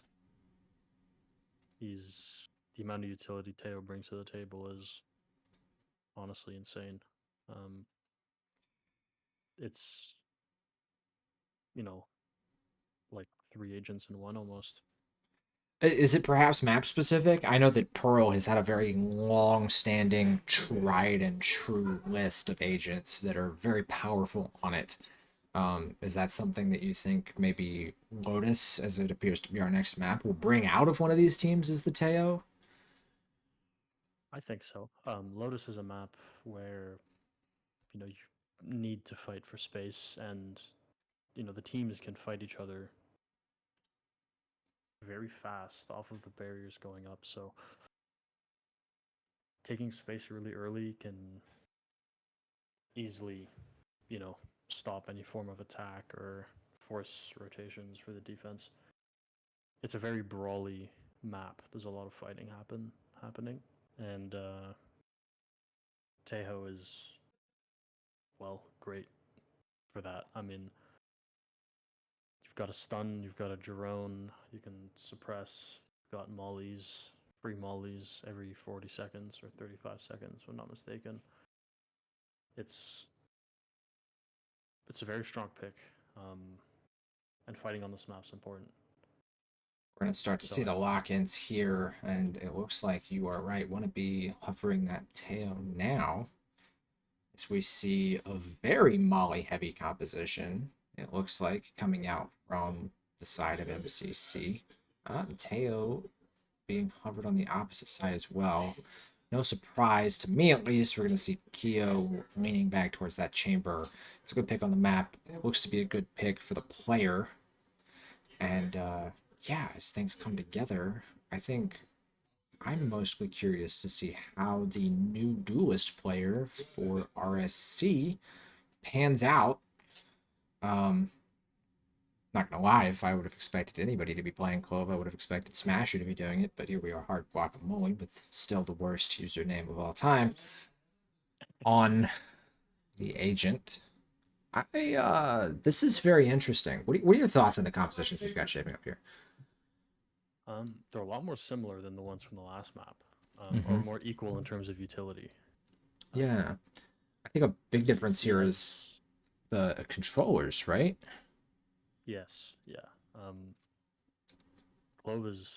Speaker 2: The amount of utility Teo brings to the table is honestly insane. Um, it's, you know, like 3 agents in one almost.
Speaker 1: Is it perhaps map specific? I know that Pearl has had a very long-standing, tried and true list of agents that are very powerful on it. Is that something that you think maybe Lotus, as it appears to be our next map, will bring out of one of these teams as the Teo?
Speaker 2: I think so. Lotus is a map where, you need to fight for space, and, the teams can fight each other very fast off of the barriers going up. So taking space really early can easily, you know, stop any form of attack or force rotations for the defense. It's a very brawly map. There's a lot of fighting happening, and Tejo is, well, great for that. I mean, you've got a stun, you've got a drone, you can suppress, you've got mollies, free mollies every 40 seconds or 35 seconds, if I'm not mistaken. It's a very strong pick, and fighting on this map's important.
Speaker 1: We're going to start to see the lock-ins here, and it looks like you are right. Want to be hovering that Teo now. As we see a very molly-heavy composition, it looks like, coming out from the side of MCC. Teo being hovered on the opposite side as well. No surprise, to me at least, we're going to see Kyo leaning back towards that chamber. It's a good pick on the map. It looks to be a good pick for the player. And yeah, as things come together, I think I'm mostly curious to see how the new duelist player for RSC pans out. Not gonna lie, if I would have expected anybody to be playing Clove, I would have expected Smasher to be doing it, but here we are, Hard Guacamole, with still the worst username of all time on the agent. This is very interesting. What are your thoughts on the compositions we've got shaping up here?
Speaker 2: They're a lot more similar than the ones from the last map, or more equal in terms of utility.
Speaker 1: Yeah, I think a big difference here is the controllers, right?
Speaker 2: Yes, yeah. Clove is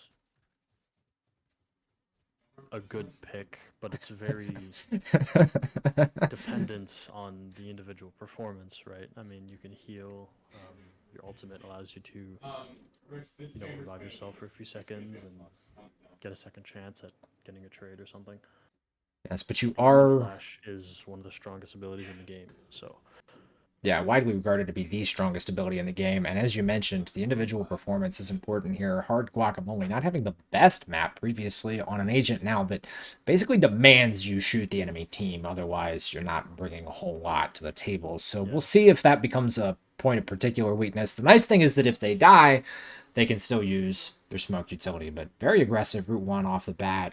Speaker 2: a good pick, but it's very dependent on the individual performance, right? I mean, you can heal. Your ultimate allows you to, revive yourself for a few seconds and get a second chance at getting a trade or something.
Speaker 1: Yes, but you
Speaker 2: The
Speaker 1: are...
Speaker 2: Flash is one of the strongest abilities in the game, so...
Speaker 1: Yeah, widely regarded to be the strongest ability in the game, and as you mentioned, the individual performance is important here. Hard Guacamole not having the best map previously on an agent now that basically demands you shoot the enemy team, otherwise you're not bringing a whole lot to the table. So we'll see if that becomes a point of particular weakness. The nice thing is that if they die, they can still use their smoke utility, but very aggressive Route 1 off the bat.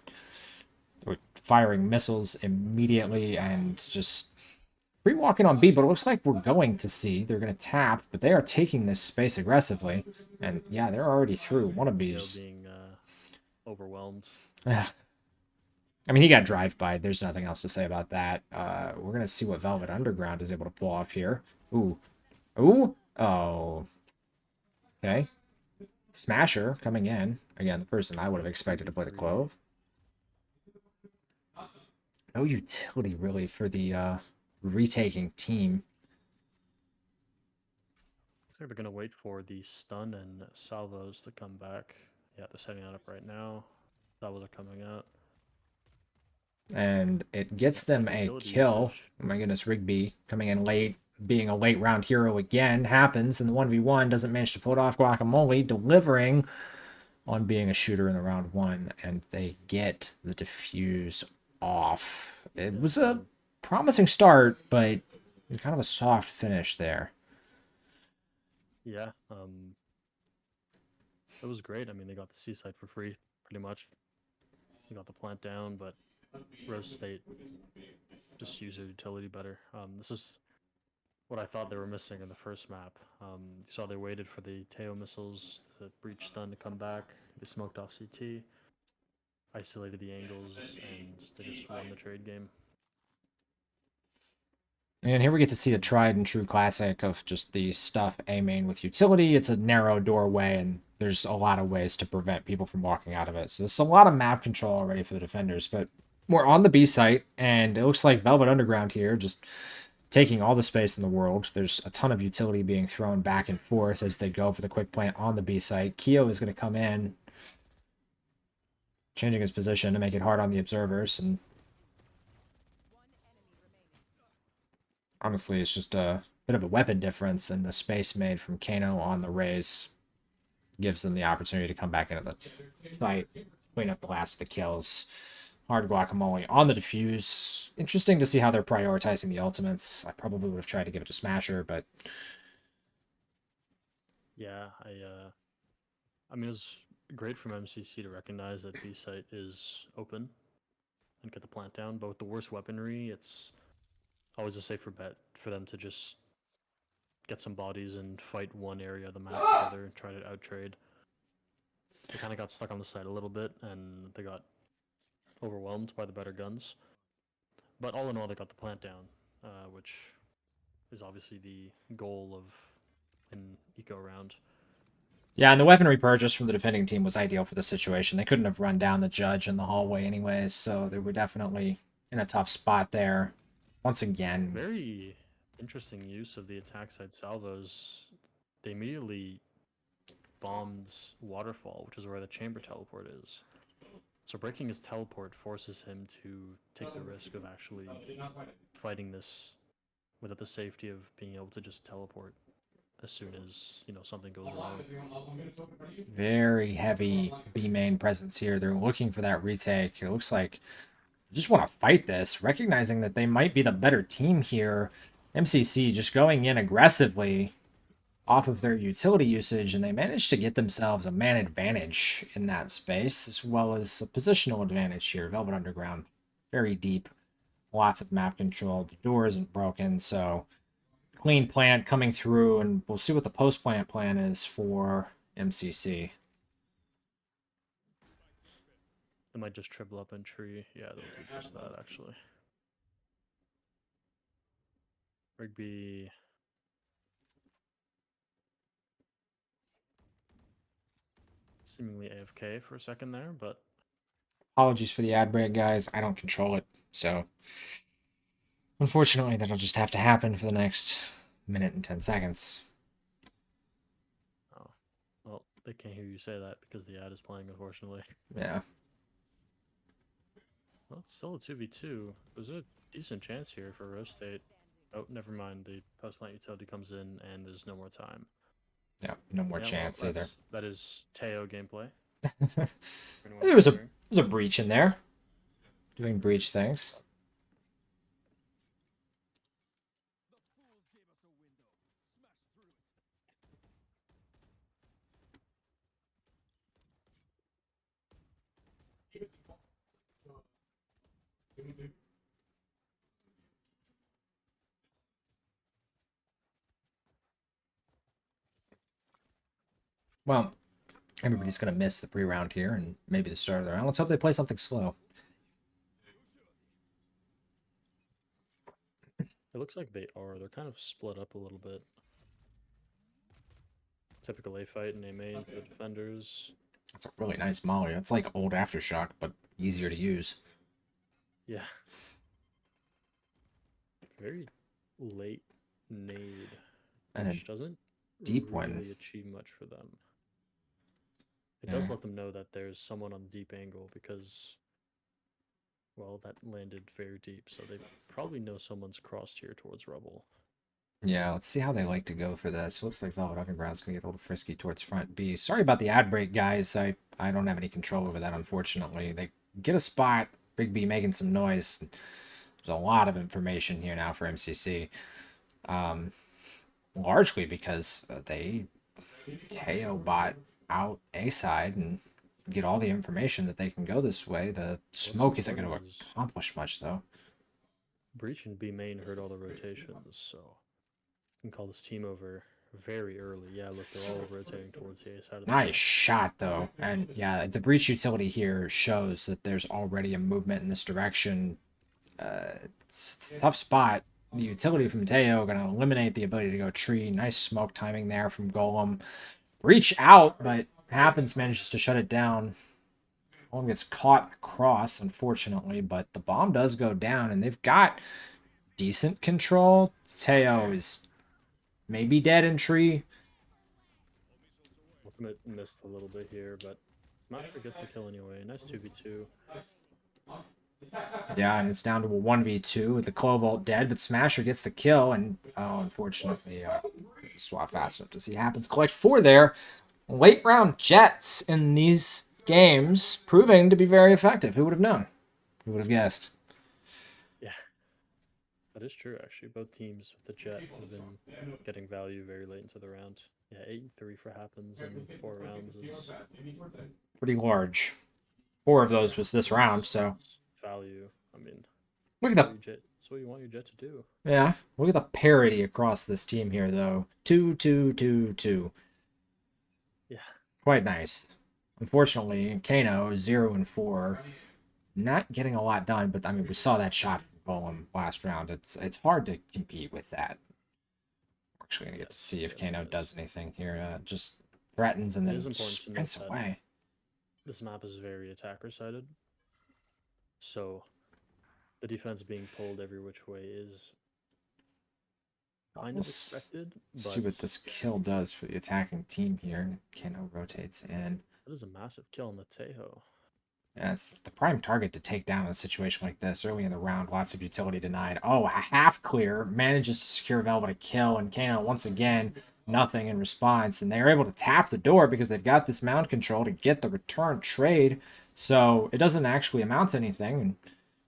Speaker 1: We're firing missiles immediately and just... free walking on B, but it looks like we're going to see. They're going to tap, but they are taking this space aggressively. And yeah, they're already through. One of these
Speaker 2: being overwhelmed.
Speaker 1: Yeah. I mean, he got drive-by. There's nothing else to say about that. We're going to see what Velvet Underground is able to pull off here. Ooh. Ooh. Oh. Okay. Smasher coming in. Again, the person I would have expected to play the Clove. No utility, really, for the retaking team.
Speaker 2: Looks like they're going to wait for the stun and salvos to come back Yeah, they're setting that up right now. Doubles are coming out.
Speaker 1: And it gets them a
Speaker 2: Utility
Speaker 1: kill.
Speaker 2: usage.
Speaker 1: Oh my goodness, Rigby coming in late, being a late round hero again, happens in the 1v1, doesn't manage to pull it off. Guacamole delivering on being a shooter in the round 1, and they get the defuse off. It was a promising start, but kind of a soft finish there.
Speaker 2: Yeah, it was great. I mean, they got the seaside for free, pretty much. They got the plant down, but Rose State just used their utility better. This is what I thought they were missing in the first map. You saw they waited for the Teo missiles, the breach stun to come back. They smoked off CT, isolated the angles, and they just won the trade game.
Speaker 1: And here we get to see a tried and true classic of just the stuff A main with utility. It's a narrow doorway, and there's a lot of ways to prevent people from walking out of it. So there's a lot of map control already for the defenders, but we're on the B site, and it looks like Velvet Underground here just taking all the space in the world. There's a ton of utility being thrown back and forth as they go for the quick plant on the B site. Keo is going to come in, changing his position to make it hard on the observers, and honestly, it's just a bit of a weapon difference, and the space made from Kano on the Rays gives them the opportunity to come back into the site, clean up the last of the kills. Hard Guacamole on the defuse. Interesting to see how they're prioritizing the ultimates. I probably would have tried to give it to Smasher, but
Speaker 2: Yeah, I mean, it was great from MCC to recognize that B site is open and get the plant down. But with the worst weaponry, it's always a safer bet for them to just get some bodies and fight one area of the map together and try to outtrade. They kind of got stuck on the side a little bit, and they got overwhelmed by the better guns. But all in all, they got the plant down, which is obviously the goal of an eco round.
Speaker 1: yeah, and the weaponry purchase from the defending team was ideal for the situation. They couldn't have run down the judge in the hallway anyways, so they were definitely in a tough spot there. Once again,
Speaker 2: Very interesting use of the attack side salvos. They immediately bombed Waterfall, which is where the chamber teleport is. So breaking his teleport forces him to take the risk of actually fighting this without the safety of being able to just teleport as soon as, something goes wrong.
Speaker 1: very heavy B main presence here. They're looking for that retake. It looks like they just want to fight this, recognizing that they might be the better team here. MCC just going in aggressively off of their utility usage, and they managed to get themselves a man advantage in that space, as well as a positional advantage here. Velvet Underground, very deep, lots of map control. The door isn't broken, so clean plant coming through, and we'll see what the post-plant plan is for MCC.
Speaker 2: They might just triple up in tree. Yeah, they'll do just that, actually. Rigby. Seemingly AFK for a second there, but
Speaker 1: Apologies for the ad break, guys. I don't control it, so unfortunately, that'll just have to happen for the next minute and 10 seconds.
Speaker 2: oh, well, they can't hear you say that because the ad is playing, unfortunately.
Speaker 1: Yeah.
Speaker 2: Well, it's still a 2v2. There's a decent chance here for Rose State. Oh, never mind. The post plant utility comes in, and there's no more time.
Speaker 1: Yeah, no more chance either.
Speaker 2: That is Teo gameplay.
Speaker 1: There was a breach in there. Doing breach things. Well, everybody's going to miss the pre-round here and maybe the start of the round. Let's hope they play something slow.
Speaker 2: It looks like they are. They're kind of split up a little bit. Typical A fight in A main for the defenders.
Speaker 1: That's a really nice molly. That's like old Aftershock, but easier to use.
Speaker 2: Yeah. Very late nade,
Speaker 1: And
Speaker 2: which
Speaker 1: a
Speaker 2: doesn't
Speaker 1: deep
Speaker 2: really
Speaker 1: one.
Speaker 2: achieve much for them. It does
Speaker 1: Yeah.
Speaker 2: let them know that there's someone on deep angle because, well, that landed very deep, so they probably know someone's crossed here towards rubble.
Speaker 1: Yeah, let's see how they like to go for this. Looks like Velvet Underground's gonna get a little frisky towards front B. Sorry about the ad break, guys. I don't have any control over that, unfortunately. They get a spot. Big B making some noise. There's a lot of information here now for MCC. Largely because they Teo bought out A side and get all the information that they can go this way. The smoke isn't going to
Speaker 2: important is
Speaker 1: accomplish much, though.
Speaker 2: Breach and B main heard all the rotations, so you can call this team over very early. Yeah, look, they're all rotating towards the A side of the
Speaker 1: Nice
Speaker 2: map.
Speaker 1: shot, though. And yeah, the breach utility here shows that there's already a movement in this direction. It's a tough spot. The utility from Teo going to eliminate the ability to go tree. Nice smoke timing there from Golem. Breach out, but Happens manages to shut it down. Golem gets caught in the cross, unfortunately, but the bomb does go down, and they've got decent control. Teo is maybe dead in tree.
Speaker 2: Ultimate missed a little bit here, but Smasher gets the kill anyway. Nice 2v2.
Speaker 1: Yeah, and it's down to a 1v2 with the Clovolt dead, but Smasher gets the kill, and unfortunately, swap fast enough to see Happens collect 4 there. Late round Jets in these games proving to be very effective. Who would have known? Who would have guessed?
Speaker 2: Yeah, that is true, actually. Both teams with the Jet have been getting value very late into the round. Yeah, 8-3 for Happens in 4 rounds is
Speaker 1: Pretty large. 4 of those was this round, so
Speaker 2: value. I mean,
Speaker 1: look at
Speaker 2: that's
Speaker 1: the
Speaker 2: what you want your Jet to do.
Speaker 1: yeah. Look at the parity across this team here, though. 2-2-2-2.
Speaker 2: Yeah,
Speaker 1: Quite nice. Unfortunately, Kano 0-4, not getting a lot done. But I mean, we saw that shot from Golem last round. It's hard to compete with that. We're actually gonna get to see if Kano does anything here. Just threatens and
Speaker 2: It
Speaker 1: then
Speaker 2: is important to note
Speaker 1: sprints
Speaker 2: that
Speaker 1: away.
Speaker 2: this map is very attacker-sided, so the defense being pulled every which way is kind
Speaker 1: We'll
Speaker 2: of expected,
Speaker 1: see
Speaker 2: but
Speaker 1: what this kill does for the attacking team here. Kano rotates in.
Speaker 2: that is a massive kill on the Tejo.
Speaker 1: Yeah, it's the prime target to take down in a situation like this. Early in the round, lots of utility denied. Oh, a half clear manages to secure Velvet a kill, and Kano once again nothing in response. And they're able to tap the door because they've got this mount control to get the return trade. So it doesn't actually amount to anything. And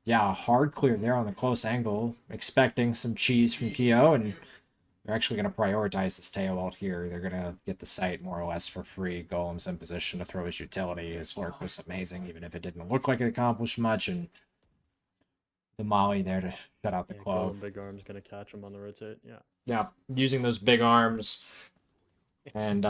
Speaker 1: yeah, a hard clear there on the close angle, expecting some cheese from Kyo, and they're actually going to prioritize this tail out here. They're going to get the site more or less for free. Golem's in position to throw his utility. His lurk was amazing, even if it didn't look like it accomplished much. And the molly there to shut out the
Speaker 2: Yeah,
Speaker 1: clove.
Speaker 2: Golem Big Arm's gonna catch him on the rotate. Yeah.
Speaker 1: Yeah, using those big arms and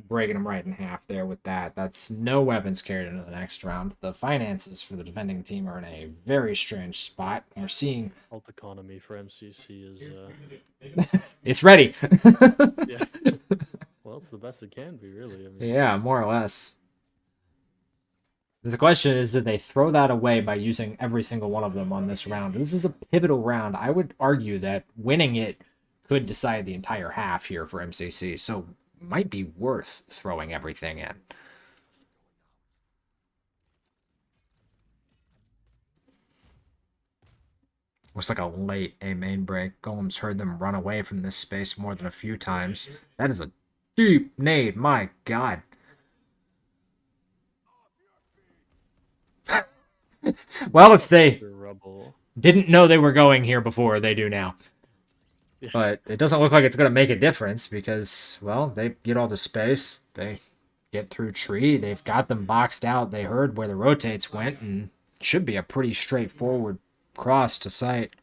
Speaker 1: breaking them right in half there with that. That's no weapons carried into the next round. The finances for the defending team are in a very strange spot. We're seeing
Speaker 2: Alt economy for MCC is
Speaker 1: it's ready.
Speaker 2: yeah. Well, it's the best it can be, really. I mean,
Speaker 1: Yeah, more or less. The question is, did they throw that away by using every single one of them on this round? This is a pivotal round. I would argue that winning it could decide the entire half here for MCC, so might be worth throwing everything in. Looks like a late A main break. Golem's heard them run away from this space more than a few times. That is a deep nade, my god. Well, if they
Speaker 2: rubble.
Speaker 1: didn't know they were going here before, they do now.
Speaker 2: Yeah.
Speaker 1: But it doesn't look like it's going to make a difference because, well, they get all the space. They get through tree. They've got them boxed out. They heard where the rotates went, and should be a pretty straightforward cross to site.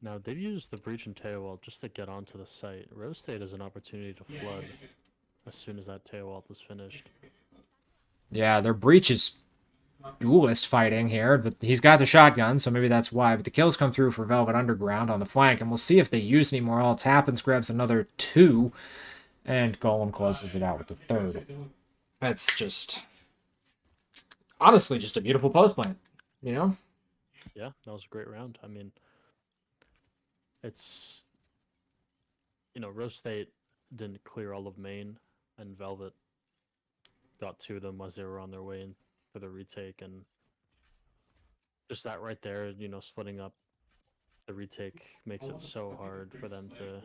Speaker 2: Now, they've used the breach and tail wall just to get onto the site. Rose State has an opportunity to flood as soon as that tail wall is finished.
Speaker 1: Yeah, their breach is duelist fighting here, but he's got the shotgun, so maybe that's why. But the kills come through for Velvet Underground on the flank, and we'll see if they use any more ults. Happens, grabs another 2, and Golem closes it out with the 3rd. That's just, honestly, just a beautiful post plant, you know?
Speaker 2: Yeah, that was a great round. I mean, it's, Rose State didn't clear all of main, and Velvet got to them as they were on their way in for the retake, and just that right there, splitting up the retake makes it so hard for them to,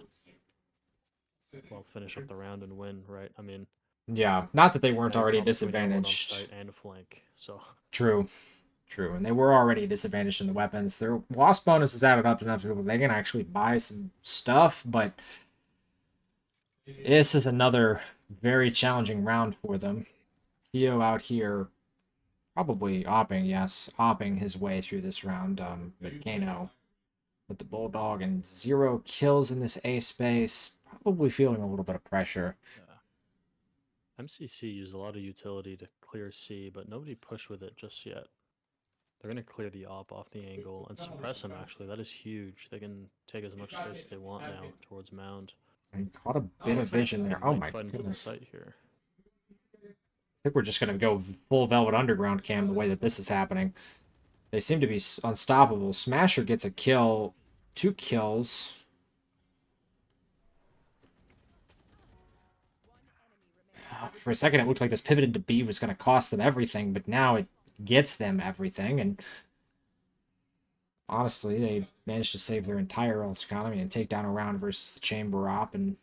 Speaker 2: well, finish up the round and win, right? I mean,
Speaker 1: Yeah, not that they weren't
Speaker 2: they were
Speaker 1: already
Speaker 2: probably doing that one on
Speaker 1: disadvantaged.
Speaker 2: site and flank, so
Speaker 1: True. True, and they were already disadvantaged in the weapons. Their loss bonus is added up enough that they can actually buy some stuff, but this is another very challenging round for them. Theo out here probably opping, yes, opping his way through this round. But Kano with the Bulldog and 0 kills in this A space, probably feeling a little bit of pressure.
Speaker 2: MCC used a lot of utility to clear C, but nobody pushed with it just yet. They're going to clear the op off the angle and suppress him, actually. That is huge. They can take as much space as they want now towards Mound.
Speaker 1: And caught a bit of vision there. Oh
Speaker 2: Might
Speaker 1: my
Speaker 2: fight into the
Speaker 1: goodness.
Speaker 2: site here.
Speaker 1: I think we're just going to go full Velvet Underground cam the way that this is happening. They seem to be unstoppable. Smasher gets a kill. 2 kills. For a second, it looked like this pivot into B was going to cost them everything, but now it gets them everything. And honestly, they managed to save their entire ult economy and take down a round versus the Chamber Op and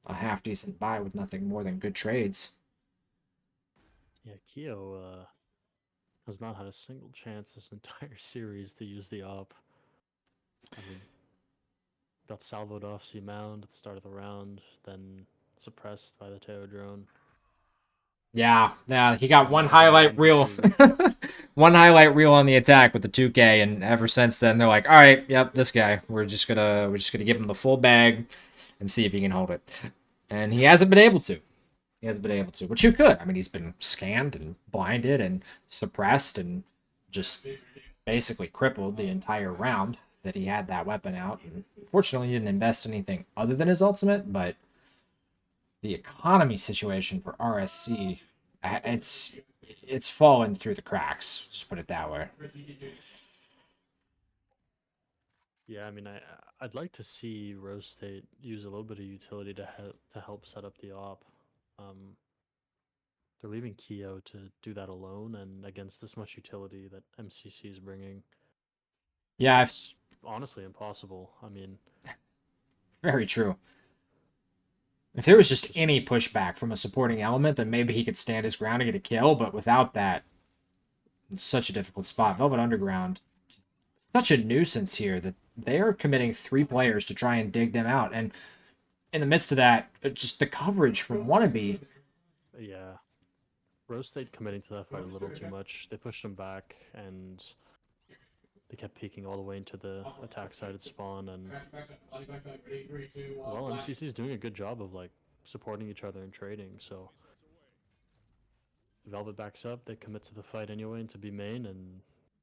Speaker 1: a half-decent buy with nothing more than good trades.
Speaker 2: Yeah, Keo has not had a single chance this entire series to use the op. I mean, got salvoed off C Mound at the start of the round, then suppressed by the Teo drone.
Speaker 1: Yeah, he got one highlight reel. One highlight reel on the attack with the 2K, and ever since then they're like, all right, yep, this guy. We're just gonna give him the full bag and see if he can hold it. And he hasn't been able to. Which you could. I mean, he's been scanned and blinded and suppressed and just basically crippled the entire round that he had that weapon out. And fortunately, he didn't invest anything other than his ultimate, but the economy situation for RSC, it's fallen through the cracks. Just put it that way.
Speaker 2: Yeah, I mean, I'd like to see Rose State use a little bit of utility to help set up the op. They're leaving Keo to do that alone, and against this much utility that MCC is bringing,
Speaker 1: Yeah,
Speaker 2: it's honestly impossible. I mean,
Speaker 1: very true. If there was just any pushback from a supporting element, then maybe he could stand his ground and get a kill, but without that, it's such a difficult spot. Velvet Underground, such a nuisance here that they are committing 3 players to try and dig them out. And in the midst of that, just the coverage from Wannabe.
Speaker 2: Yeah. Rose State committing to that fight a little too much. They pushed him back, and they kept peeking all the way into the attack-sided spawn, and well, MCC is doing a good job of like supporting each other and trading. So Velvet backs up, they commit to the fight anyway into B main, and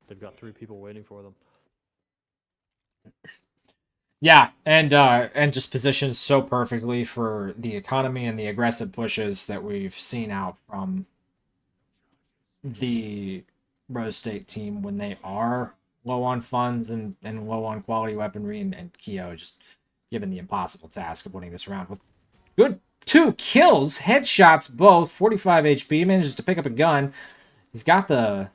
Speaker 2: they've got 3 people waiting for them.
Speaker 1: Yeah, and just positions so perfectly for the economy and the aggressive pushes that we've seen out from the Rose State team when they are low on funds and low on quality weaponry, and Keo just given the impossible task of winning this round with good 2 kills, headshots both, 45 HP, manages to pick up a gun. He's got the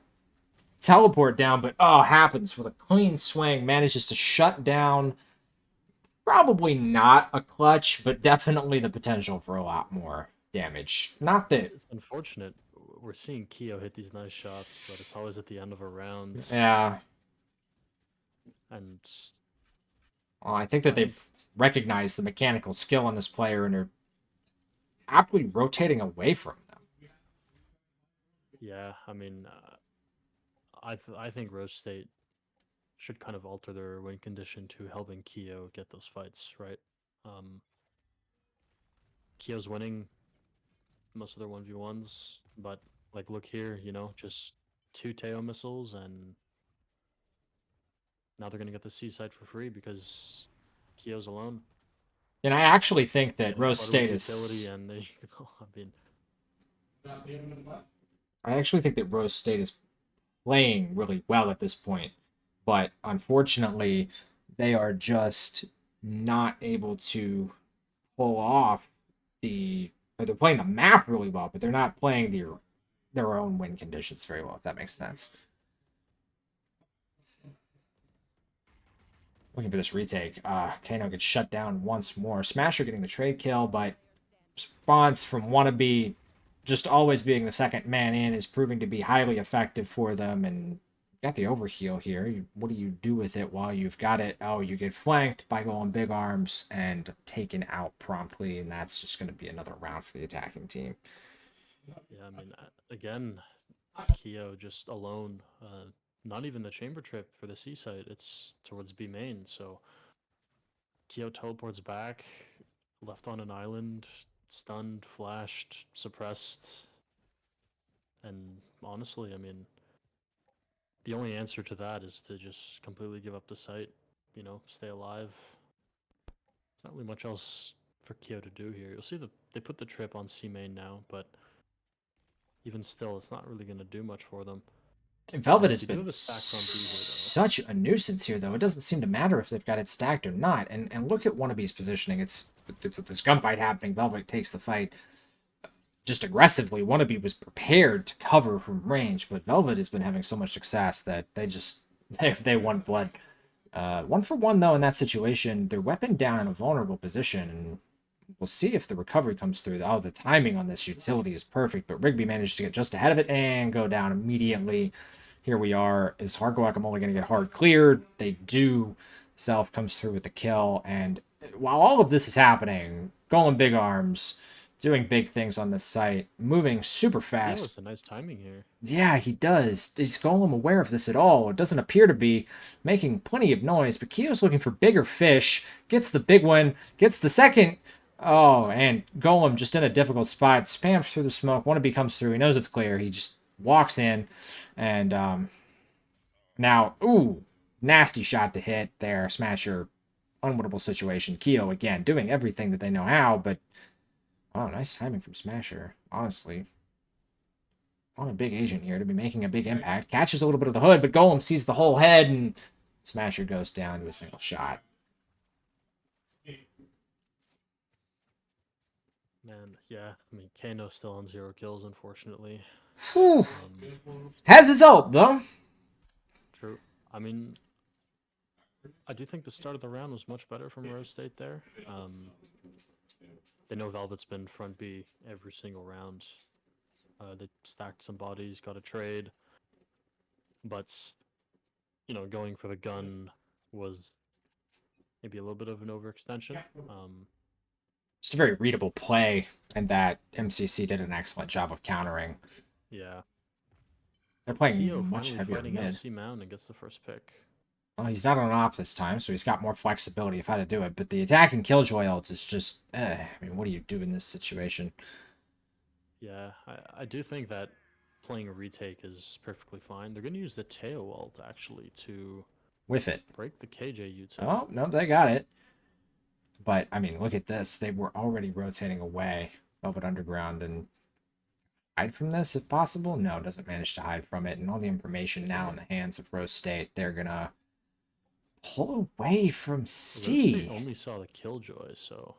Speaker 1: teleport down, but happens with a clean swing, manages to shut down. Probably not a clutch, but definitely the potential for a lot more damage. Not that
Speaker 2: It's unfortunate. We're seeing Keo hit these nice shots, but it's always at the end of a round.
Speaker 1: Yeah.
Speaker 2: And
Speaker 1: Well, I think that they've recognized the mechanical skill on this player and are aptly rotating away from them.
Speaker 2: yeah, I mean, I think Rose State should kind of alter their win condition to helping Keo get those fights, right? Keo's winning most of their 1v1s, but like look here, just 2 Teo missiles, and now they're gonna get the C site for free because Keo's alone.
Speaker 1: And I actually think that Rose
Speaker 2: Flooded
Speaker 1: State
Speaker 2: with
Speaker 1: is.
Speaker 2: utility, and there you go. I mean,
Speaker 1: I actually think that Rose State is playing really well at this point, but unfortunately, they are just not able to pull off the Or they're playing the map really well, but they're not playing their own win conditions very well, if that makes sense. Looking for this retake. Kano gets shut down once more. Smasher getting the trade kill, but response from Wannabe just always being the second man in is proving to be highly effective for them. And got the overheal here. What do you do with it while you've got it? Oh, you get flanked by going big arms and taken out promptly, and that's just going to be another round for the attacking team.
Speaker 2: Yeah, I mean, again, Keo just alone. Not even the chamber trip for the C site. It's towards B main. So Keo teleports back, left on an island, stunned, flashed, suppressed, and honestly, I mean, the only answer to that is to just completely give up the site. You know, stay alive. There's not really much else for Keo to do here. You'll see that they put the trip on C main now, but even still, it's not really going to do much for them.
Speaker 1: Velvet has
Speaker 2: They do
Speaker 1: been
Speaker 2: have a stack on B here,
Speaker 1: such a nuisance here, though. It doesn't seem to matter if they've got it stacked or not. And look at Wannabe's positioning. It's with this gunfight happening. Velvet takes the fight just aggressively. Wannabe was prepared to cover from range, but Velvet has been having so much success that they want blood. 1-for-1 though in that situation. Their weapon down in a vulnerable position, and we'll see if the recovery comes through. Oh, the timing on this utility is perfect, but Rigby managed to get just ahead of it and go down immediately. Here we are. Is Hard Guacamole going to get hard cleared? They do. Self comes through with the kill, and while all of this is happening, going big arms, doing big things on this site, moving super
Speaker 2: though.
Speaker 1: fast.
Speaker 2: It's a nice timing here.
Speaker 1: Yeah, he does. Is Golem aware of this at all? It doesn't appear to be, making plenty of noise, but Keo's looking for bigger fish, gets the big one, gets the second. Oh, and Golem just in a difficult spot, spams through the smoke. Wannabe comes through, he knows it's clear, he just walks in, and now, ooh, nasty shot to hit there, Smasher, unwinnable situation. Keo, again, doing everything that they know how, but, oh, nice timing from Smasher, honestly. On a big agent here to be making a big impact. Catches a little bit of the hood, but Golem sees the whole head, and Smasher goes down to a single shot.
Speaker 2: Man, yeah, I mean, Kano's still on 0 kills, unfortunately.
Speaker 1: Whew. Has his ult, though.
Speaker 2: True. I mean, I do think the start of the round was much better from Rose State there. They know Velvet's been front B every single round. They stacked some bodies, got a trade. But, you know, going for the gun was maybe a little bit of an overextension.
Speaker 1: Just a very readable play, and that MCC did an excellent job of countering.
Speaker 2: Yeah.
Speaker 1: They're playing
Speaker 2: Keo
Speaker 1: much
Speaker 2: finally
Speaker 1: heavier
Speaker 2: fighting
Speaker 1: mid.
Speaker 2: out C Mound and gets the first pick.
Speaker 1: Well, he's not on an op this time, so he's got more flexibility of how to do it. But the attacking Killjoy ult is just, I mean, what do you do in this situation?
Speaker 2: Yeah, I do think that playing a retake is perfectly fine. They're going to use the Teo ult, actually, to
Speaker 1: With it.
Speaker 2: break the KJ util.
Speaker 1: Oh, no, they got it. But, I mean, look at this. They were already rotating away Velvet Underground, and hide from this if possible? No, doesn't manage to hide from it. And all the information now in the hands of Rose State, they're going to pull away from
Speaker 2: Rose
Speaker 1: C.
Speaker 2: State only saw the Killjoy, so...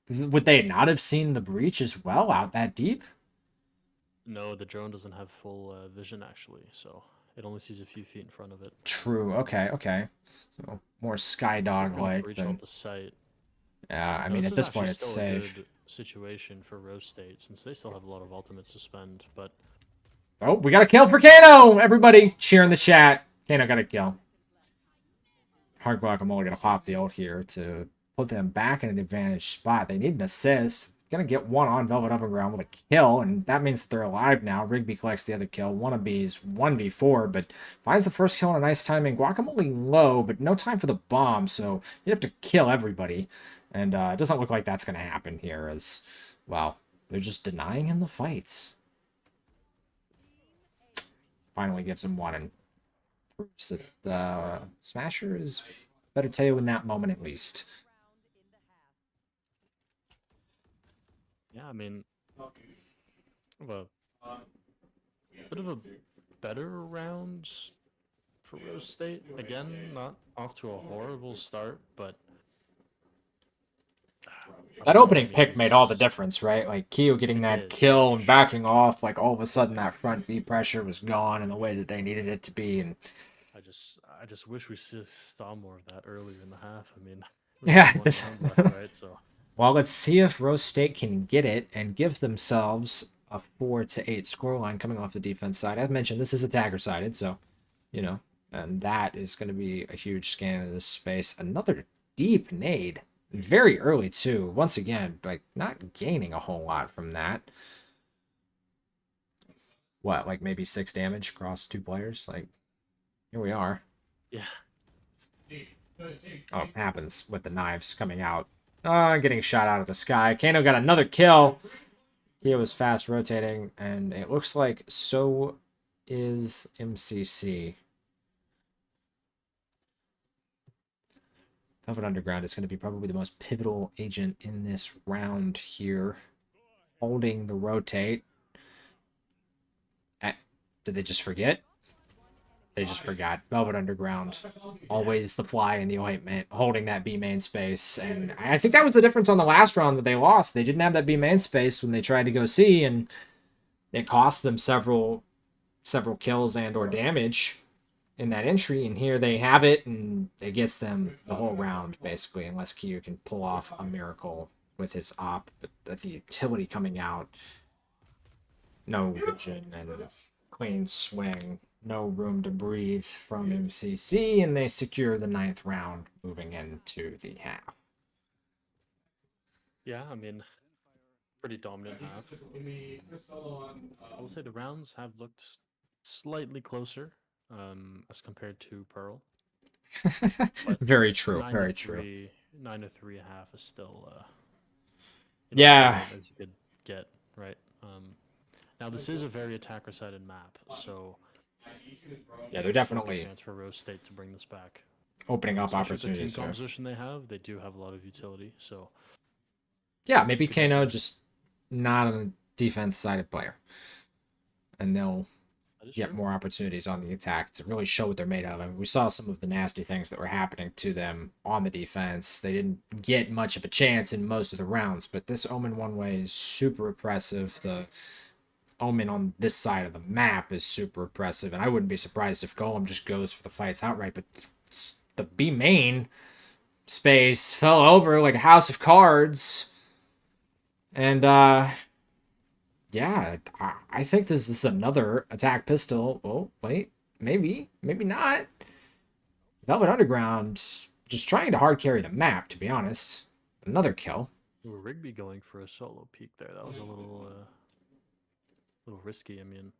Speaker 1: Would they not have seen the breach as well out that deep?
Speaker 2: No, the drone doesn't have full vision, actually, so it only sees a few feet in front of it.
Speaker 1: True. Okay. So more Skydog-like
Speaker 2: Breach
Speaker 1: than...
Speaker 2: out the site.
Speaker 1: Yeah, I
Speaker 2: Now,
Speaker 1: mean,
Speaker 2: this
Speaker 1: at
Speaker 2: is
Speaker 1: this
Speaker 2: actually
Speaker 1: point, it's
Speaker 2: still a
Speaker 1: safe.
Speaker 2: good situation for Rose State, since they still have a lot of ultimates to spend, but...
Speaker 1: Oh, we got a kill for Kano! Everybody cheer in the chat. Kano got a kill. Hard Guacamole gonna pop the ult here to put them back in an advantage spot. They need an assist. Gonna get one on Velvet Underground with a kill, and that means that they're alive now. Rigby collects the other kill. Wannabe's 1v4, but finds the first kill in a nice timing. Guacamole low, but no time for the bomb, so you have to kill everybody. And it doesn't look like that's gonna happen here, as, well, they're just denying him the fights. Finally gives him one, and proves that Smasher is better Teo in that moment at least.
Speaker 2: Yeah, I mean... a bit of a better round for Rose State. Again, not off to a horrible start, but I
Speaker 1: That
Speaker 2: don't know,
Speaker 1: opening
Speaker 2: I mean,
Speaker 1: pick made all the
Speaker 2: he's-
Speaker 1: difference, right? Like Keo getting
Speaker 2: It
Speaker 1: that
Speaker 2: did,
Speaker 1: kill
Speaker 2: for
Speaker 1: and
Speaker 2: sure.
Speaker 1: backing off, like all of a sudden that front B pressure was gone in the way that they needed it to be. And
Speaker 2: I just wish we saw more of that earlier in the half. I mean, with
Speaker 1: yeah,
Speaker 2: only one
Speaker 1: this.
Speaker 2: round left, right? So
Speaker 1: Well, let's see if Rose State can get it and give themselves a 4-8 scoreline coming off the defense side. As mentioned, this is attacker sided, so you know, and that is going to be a huge scan of this space. Another deep nade, very early too. Once again, like not gaining a whole lot from that. What, like maybe 6 damage across 2 players? Like, here we are.
Speaker 2: yeah,
Speaker 1: Oh, it happens with the knives coming out. Getting shot out of the sky. Kano got another kill. He was fast rotating, and it looks like so is MCC. Velvet Underground is going to be probably the most pivotal agent in this round here. Holding the rotate. Did they just forget? They just forgot. Velvet Underground. Always the fly in the ointment, holding that B main space. And I think that was the difference on the last round that they lost. They didn't have that B main space when they tried to go C, and it cost them several kills and or damage in that entry. And here they have it, and it gets them the whole round, basically, unless Kyu can pull off a miracle with his op. But the utility coming out, no vision and clean swing. No room to breathe from MCC, and they secure the 9th round moving into the half.
Speaker 2: yeah. I mean, pretty dominant half. I will say the rounds have looked slightly closer, as compared to Pearl. But
Speaker 1: Very true.
Speaker 2: nine to
Speaker 1: Very true.
Speaker 2: three, 9 to 3.5 is still
Speaker 1: Yeah.
Speaker 2: as you could get, right? Now this is a very attacker-sided map, so
Speaker 1: Yeah, they're
Speaker 2: there's still a good
Speaker 1: definitely
Speaker 2: chance for Rose State to bring this back.
Speaker 1: opening up
Speaker 2: Especially with the team
Speaker 1: opportunities here.
Speaker 2: composition they have, they do have a lot of utility. So
Speaker 1: Yeah, maybe
Speaker 2: could
Speaker 1: Kano
Speaker 2: definitely-
Speaker 1: just not a defense-sided player, and they'll
Speaker 2: that is
Speaker 1: get
Speaker 2: true.
Speaker 1: more opportunities on the attack to really show what they're made of. I mean, we saw some of the nasty things that were happening to them on the defense. They didn't get much of a chance in most of the rounds, but this Omen one way is super oppressive. The Omen on this side of the map is super oppressive, and I wouldn't be surprised if Golem just goes for the fights outright, but the B main space fell over like a house of cards. And yeah, I think this is another attack pistol. Oh, wait, maybe not. Velvet Underground just trying to hard carry the map, to be honest. Another kill.
Speaker 2: Ooh, Rigby going for a solo peek there. That was a little risky. I mean,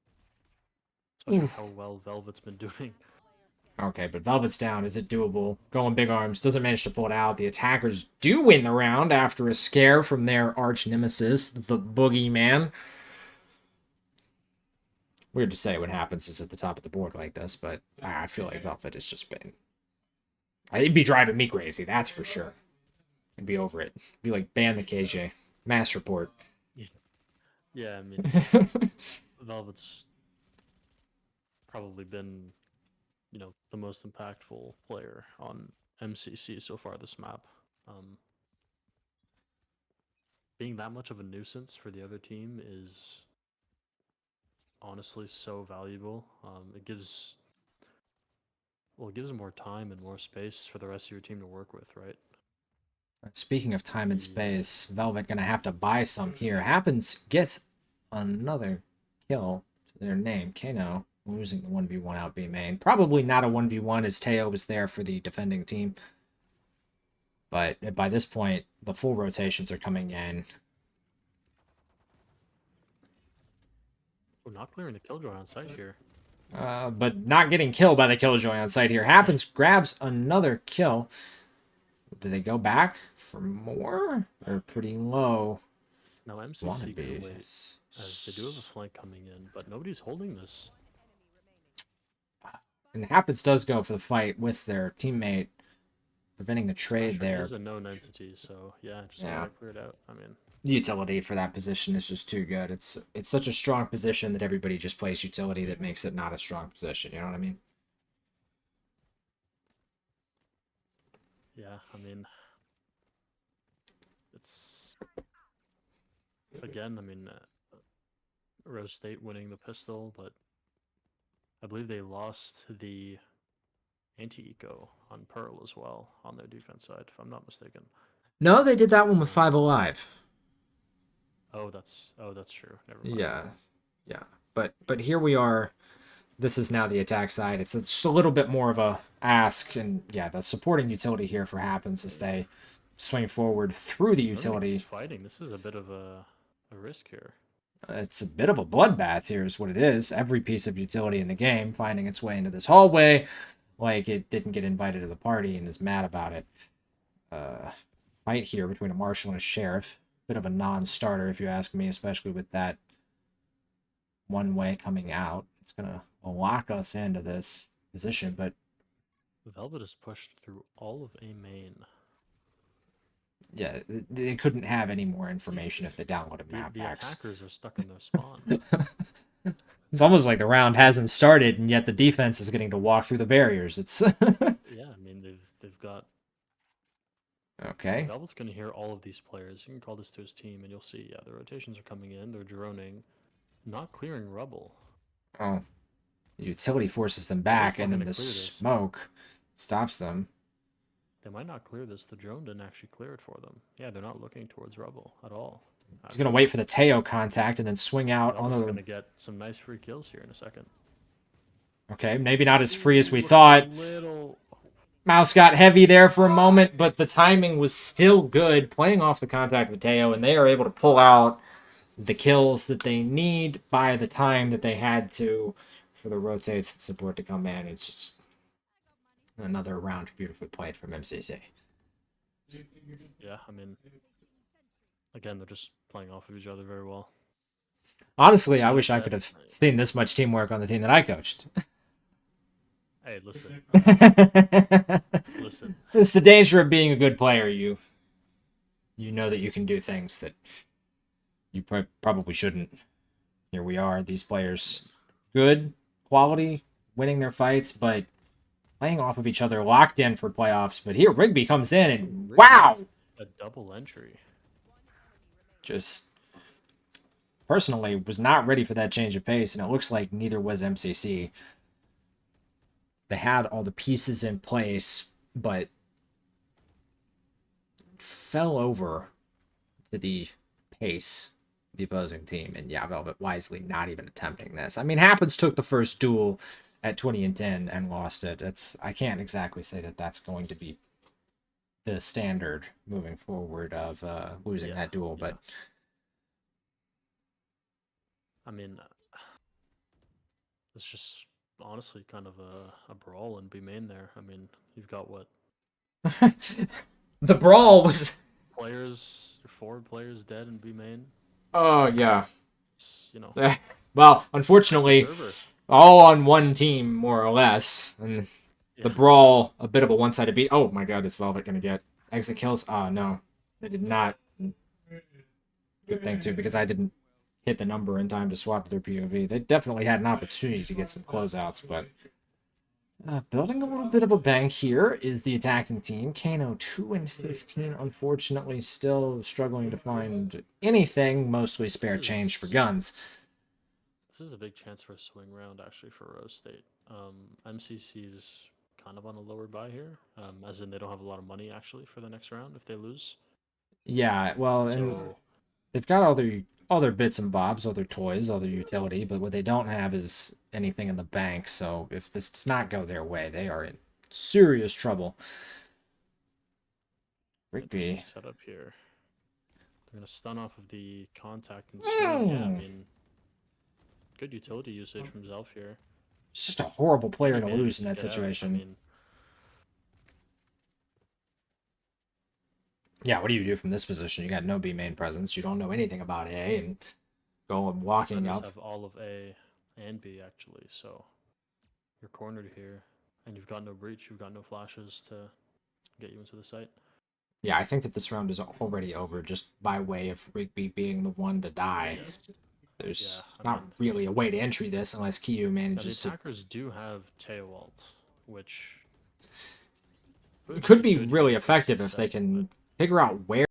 Speaker 2: especially with how well Velvet's been doing.
Speaker 1: Okay, but Velvet's down. Is it doable? Going big arms. Doesn't manage to pull it out. The attackers do win the round after a scare from their arch nemesis, the Boogeyman. Weird to say what happens is at the top of the board like this, but I feel like Velvet has just been... It'd be driving me crazy, that's for sure. I'd be over it. Be like, ban the KJ. Mass report.
Speaker 2: Yeah, I mean, Velvet's probably been, the most impactful player on MCC so far this map. Being that much of a nuisance for the other team is honestly so valuable. It gives them more time and more space for the rest of your team to work with, right?
Speaker 1: Speaking of time and
Speaker 2: Yeah.
Speaker 1: space, Velvet gonna have to buy some here. Happens gets another kill to their name. Kano losing the 1v1 out B main. Probably not a 1v1 as Teo was there for the defending team. But by this point, the full rotations are coming in.
Speaker 2: Oh, not clearing the killjoy on site here.
Speaker 1: But not getting killed by the Killjoy on site here. Happens, grabs another kill. Do they go back for more? They're pretty low.
Speaker 2: Now MCC
Speaker 1: Wanna be.
Speaker 2: can wait, as they do have a flank coming in, but nobody's holding this.
Speaker 1: And Happens does go for the fight with their teammate, preventing the trade
Speaker 2: Asher
Speaker 1: there.
Speaker 2: is a known entity, so yeah, just
Speaker 1: Yeah.
Speaker 2: gotta clear it out. I mean,
Speaker 1: The utility for that position is just too good. It's such a strong position that everybody just plays utility that makes it not a strong position. You know what I mean?
Speaker 2: yeah, I mean, it's again. I mean, Rose State winning the pistol, but I believe they lost the anti-eco on Pearl as well on their defense side, if I'm not mistaken.
Speaker 1: No, they did that one with 5 Alive.
Speaker 2: Oh, that's true. Never mind.
Speaker 1: Yeah, yeah. But here we are. This is now the attack side. It's just a little bit more of a ask, and yeah, the supporting utility here for happens as they swing forward through the
Speaker 2: I don't think
Speaker 1: utility.
Speaker 2: it's fighting. This is a bit of a risk here.
Speaker 1: It's a bit of a bloodbath here is what it is. Every piece of utility in the game finding its way into this hallway like it didn't get invited to the party and is mad about it. Fight here between a marshal and a sheriff. Bit of a non-starter if you ask me, especially with that one way coming out. It's going to lock us into this position, but
Speaker 2: Velvet is pushed through all of A main.
Speaker 1: yeah, they couldn't have any more information if they downloaded map
Speaker 2: The
Speaker 1: packs.
Speaker 2: attackers are stuck in their spawn.
Speaker 1: It's almost like the round hasn't started, and yet the defense is getting to walk through the barriers. It's
Speaker 2: Yeah, I mean they've got.
Speaker 1: okay.
Speaker 2: Velvet's gonna hear all of these players. You can call this to his team, and you'll see. Yeah, the rotations are coming in. They're droning, not clearing rubble.
Speaker 1: Oh, the utility forces them back,
Speaker 2: not
Speaker 1: and then
Speaker 2: gonna
Speaker 1: the
Speaker 2: clear this.
Speaker 1: smoke stops them.
Speaker 2: They might not clear this. The drone didn't actually clear it for them. Yeah, they're not looking towards rubble at all.
Speaker 1: He's gonna wait for the Teo contact and then swing out on
Speaker 2: Velvet's
Speaker 1: the.
Speaker 2: gonna get some nice free kills here in a second.
Speaker 1: Okay, maybe not as free as we
Speaker 2: Looking
Speaker 1: thought.
Speaker 2: a little.
Speaker 1: Mouse got heavy there for a moment, but the timing was still good, playing off the contact with Teo, and they are able to pull out the kills that they need by the time that they had to for the rotates and support to come in. It's just another round beautifully played from MCC.
Speaker 2: Yeah, I mean, again, they're just playing off of each other very well.
Speaker 1: Honestly, I
Speaker 2: Like I
Speaker 1: wish I
Speaker 2: said,
Speaker 1: could have seen this much teamwork on the team that I coached.
Speaker 2: Hey, listen,
Speaker 1: It's
Speaker 2: listen.
Speaker 1: the danger of being a good player. You know that you can do things that you probably shouldn't. Here we are, these players, good quality, winning their fights, but playing off of each other, locked in for playoffs. But here, Rigby comes in and wow,
Speaker 2: A double entry.
Speaker 1: just personally was not ready for that change of pace, and it looks like neither was MCC. They had all the pieces in place, but fell over to the pace of the opposing team. And yeah, Velvet wisely not even attempting this. I mean, Happens took the first duel at 20-10 and lost it. I can't exactly say that that's going to be the standard moving forward of losing that duel, but
Speaker 2: I mean, it's just honestly kind of a brawl in B main there. I mean, you've got what?
Speaker 1: the brawl was.
Speaker 2: Four players dead in B main.
Speaker 1: Oh yeah.
Speaker 2: You know.
Speaker 1: Well, unfortunately, all on one team more or less, and the brawl a bit of a one-sided beat. Oh my God, is Velvet gonna get exit kills? No, they did not. Good thing too, because I didn't hit the number in time to swap their POV. They definitely had an opportunity to get some closeouts, but building a little bit of a bank here is the attacking team. Kano 2-15, unfortunately still struggling to find anything, mostly spare change for guns.
Speaker 2: This is a big chance for a swing round actually for Rose State. MCC's kind of on a lower buy here, as in they don't have a lot of money actually for the next round if they lose.
Speaker 1: Yeah, well, and
Speaker 2: So
Speaker 1: they've got all their bits and bobs, all their toys, all their utility, but what they don't have is anything in the bank. So if this does not go their way, they are in serious trouble. Rigby.
Speaker 2: set up here. They're gonna stun off of the contact and swing. Yeah, I mean, good utility usage from Zelf here.
Speaker 1: It's just a horrible player to
Speaker 2: Yeah,
Speaker 1: lose in that
Speaker 2: get out.
Speaker 1: situation.
Speaker 2: I mean,
Speaker 1: yeah, what do you do from this position? You got no B main presence. You don't know anything about A, and going walking
Speaker 2: Defenders
Speaker 1: up.
Speaker 2: have all of A and B actually, so you're cornered here, and you've got no breach. You've got no flashes to get you into the site.
Speaker 1: Yeah, I think that this round is already over just by way of Rigby being the one to die.
Speaker 2: Yes.
Speaker 1: There's
Speaker 2: Yeah, I
Speaker 1: not
Speaker 2: mean,
Speaker 1: really a way to entry this unless Kiyu
Speaker 2: now the
Speaker 1: manages to.
Speaker 2: attackers do have Teo ult, which
Speaker 1: It could be
Speaker 2: good
Speaker 1: really
Speaker 2: here for
Speaker 1: effective if they
Speaker 2: C7,
Speaker 1: can
Speaker 2: but
Speaker 1: figure out where